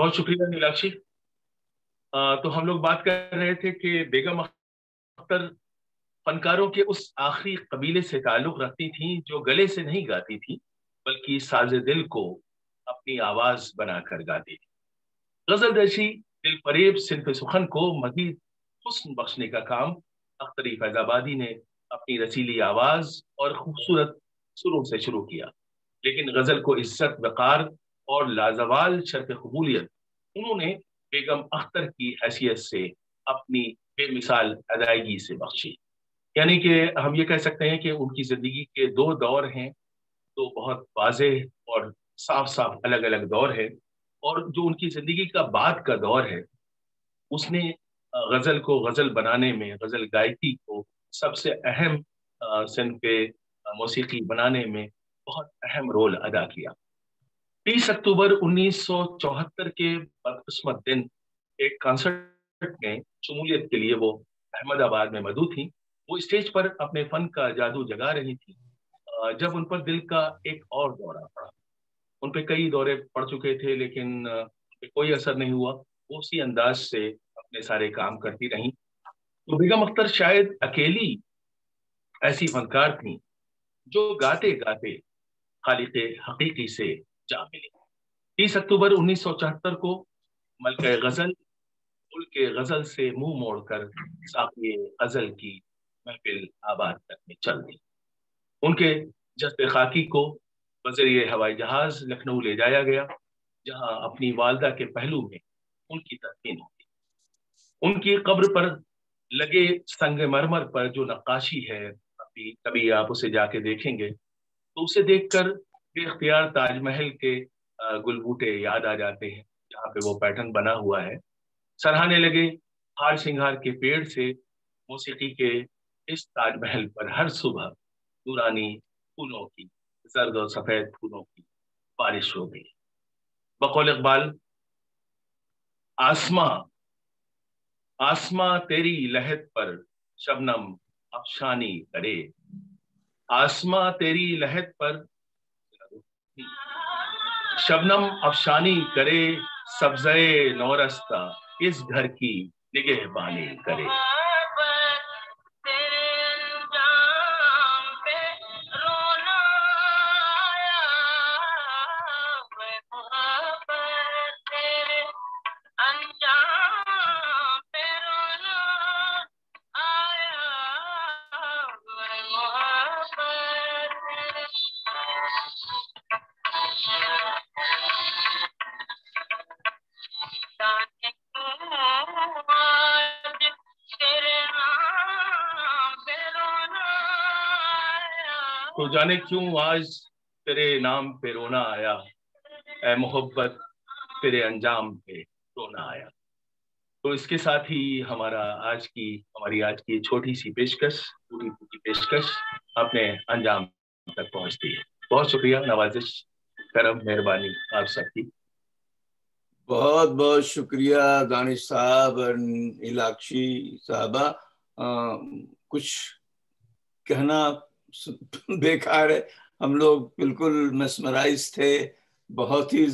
بہت شکریہ نیلاکشی. تو ہم لوگ بات کر رہے تھے کہ بیگم اختر فنکاروں کے اس آخری قبیلے سے تعلق رکھتی تھیں جو گلے سے نہیں گاتی تھی بلکہ ساز دل کو اپنی آواز بنا کر گاتی تھی. غزل درشی دل فریب صنف سخن کو مزید حسن بخشنے کا کام اختری فیض آبادی نے اپنی رسیلی آواز اور خوبصورت سروں سے شروع کیا، لیکن غزل کو عزت، وقار اور لازوال شرف قبولیت انہوں نے بیگم اختر کی حیثیت سے اپنی بے مثال ادائیگی سے بخشی. یعنی کہ ہم یہ کہہ سکتے ہیں کہ ان کی زندگی کے دو دور ہیں، تو بہت واضح اور صاف صاف الگ الگ دور ہے. اور جو ان کی زندگی کا بعد کا دور ہے اس نے غزل کو غزل بنانے میں، غزل گائکی کو سب سے اہم صنف موسیقی بنانے میں بہت اہم رول ادا کیا. 30 اکتوبر 1974 کے بدقسمت دن ایک کنسرٹ میں شمولیت کے لیے وہ احمد آباد میں مدعو تھیں. وہ اسٹیج پر اپنے فن کا جادو جگا رہی تھی جب ان پر دل کا ایک اور دورہ پڑا. ان پہ کئی دورے پڑ چکے تھے لیکن کوئی اثر نہیں ہوا. وہ اسی انداز سے اپنے سارے کام کرتی رہیں. تو بیگم اختر شاید اکیلی ایسی فنکار تھیں جو گاتے گاتے خالق حقیقی سے جا ملی. 30 اکتوبر 1974 کو ملکہ غزل ملک غزل سے منہ موڑ کر ساقی غزل کی محفل آباد تک میں چل دی. ان کے جسد خاکی کو بذریعہ ہوائی جہاز لکھنؤ لے جایا گیا، جہاں اپنی والدہ کے پہلو میں ان کی تدفین ہوئی. ان کی قبر پر لگے سنگ مرمر پر جو نقاشی ہے، کبھی آپ اسے جا کے دیکھیں گے تو اسے دیکھ کر بے اختیار تاج محل کے گل بوٹے یاد آ جاتے ہیں جہاں پہ وہ پیٹرن بنا ہوا ہے. سرہانے لگے ہار سنگھار کے پیڑ سے موسیقی کے اس تاج محل پر ہر صبح نورانی پھولوں کی، زرد و سفید پھولوں کی بارش ہو گئی. بقول اقبال، آسماں تیری لہت پر شبنم افشانی کرے، آسماں تیری لہت پر شبنم افشانی کرے، سبزے نورستہ اس گھر کی نگہبانی کرے. تو جانے کیوں آج تیرے نام پہ رونا آیا، اے محبت تیرے انجام پہ رونا آیا. تو اس کے ساتھ ہی ہماری آج کی چھوٹی سی پیشکش، پوری پیشکش اپنے انجام تک پہنچتی ہے. بہت شکریہ، نوازش، کرم، مہربانی آپ سب کی. بہت بہت شکریہ دانش صاحب اور نیلاکشی صاحبہ. کچھ کہنا بیکار ہے، ہم لوگ بالکل مسمرائز تھے. بہت ہی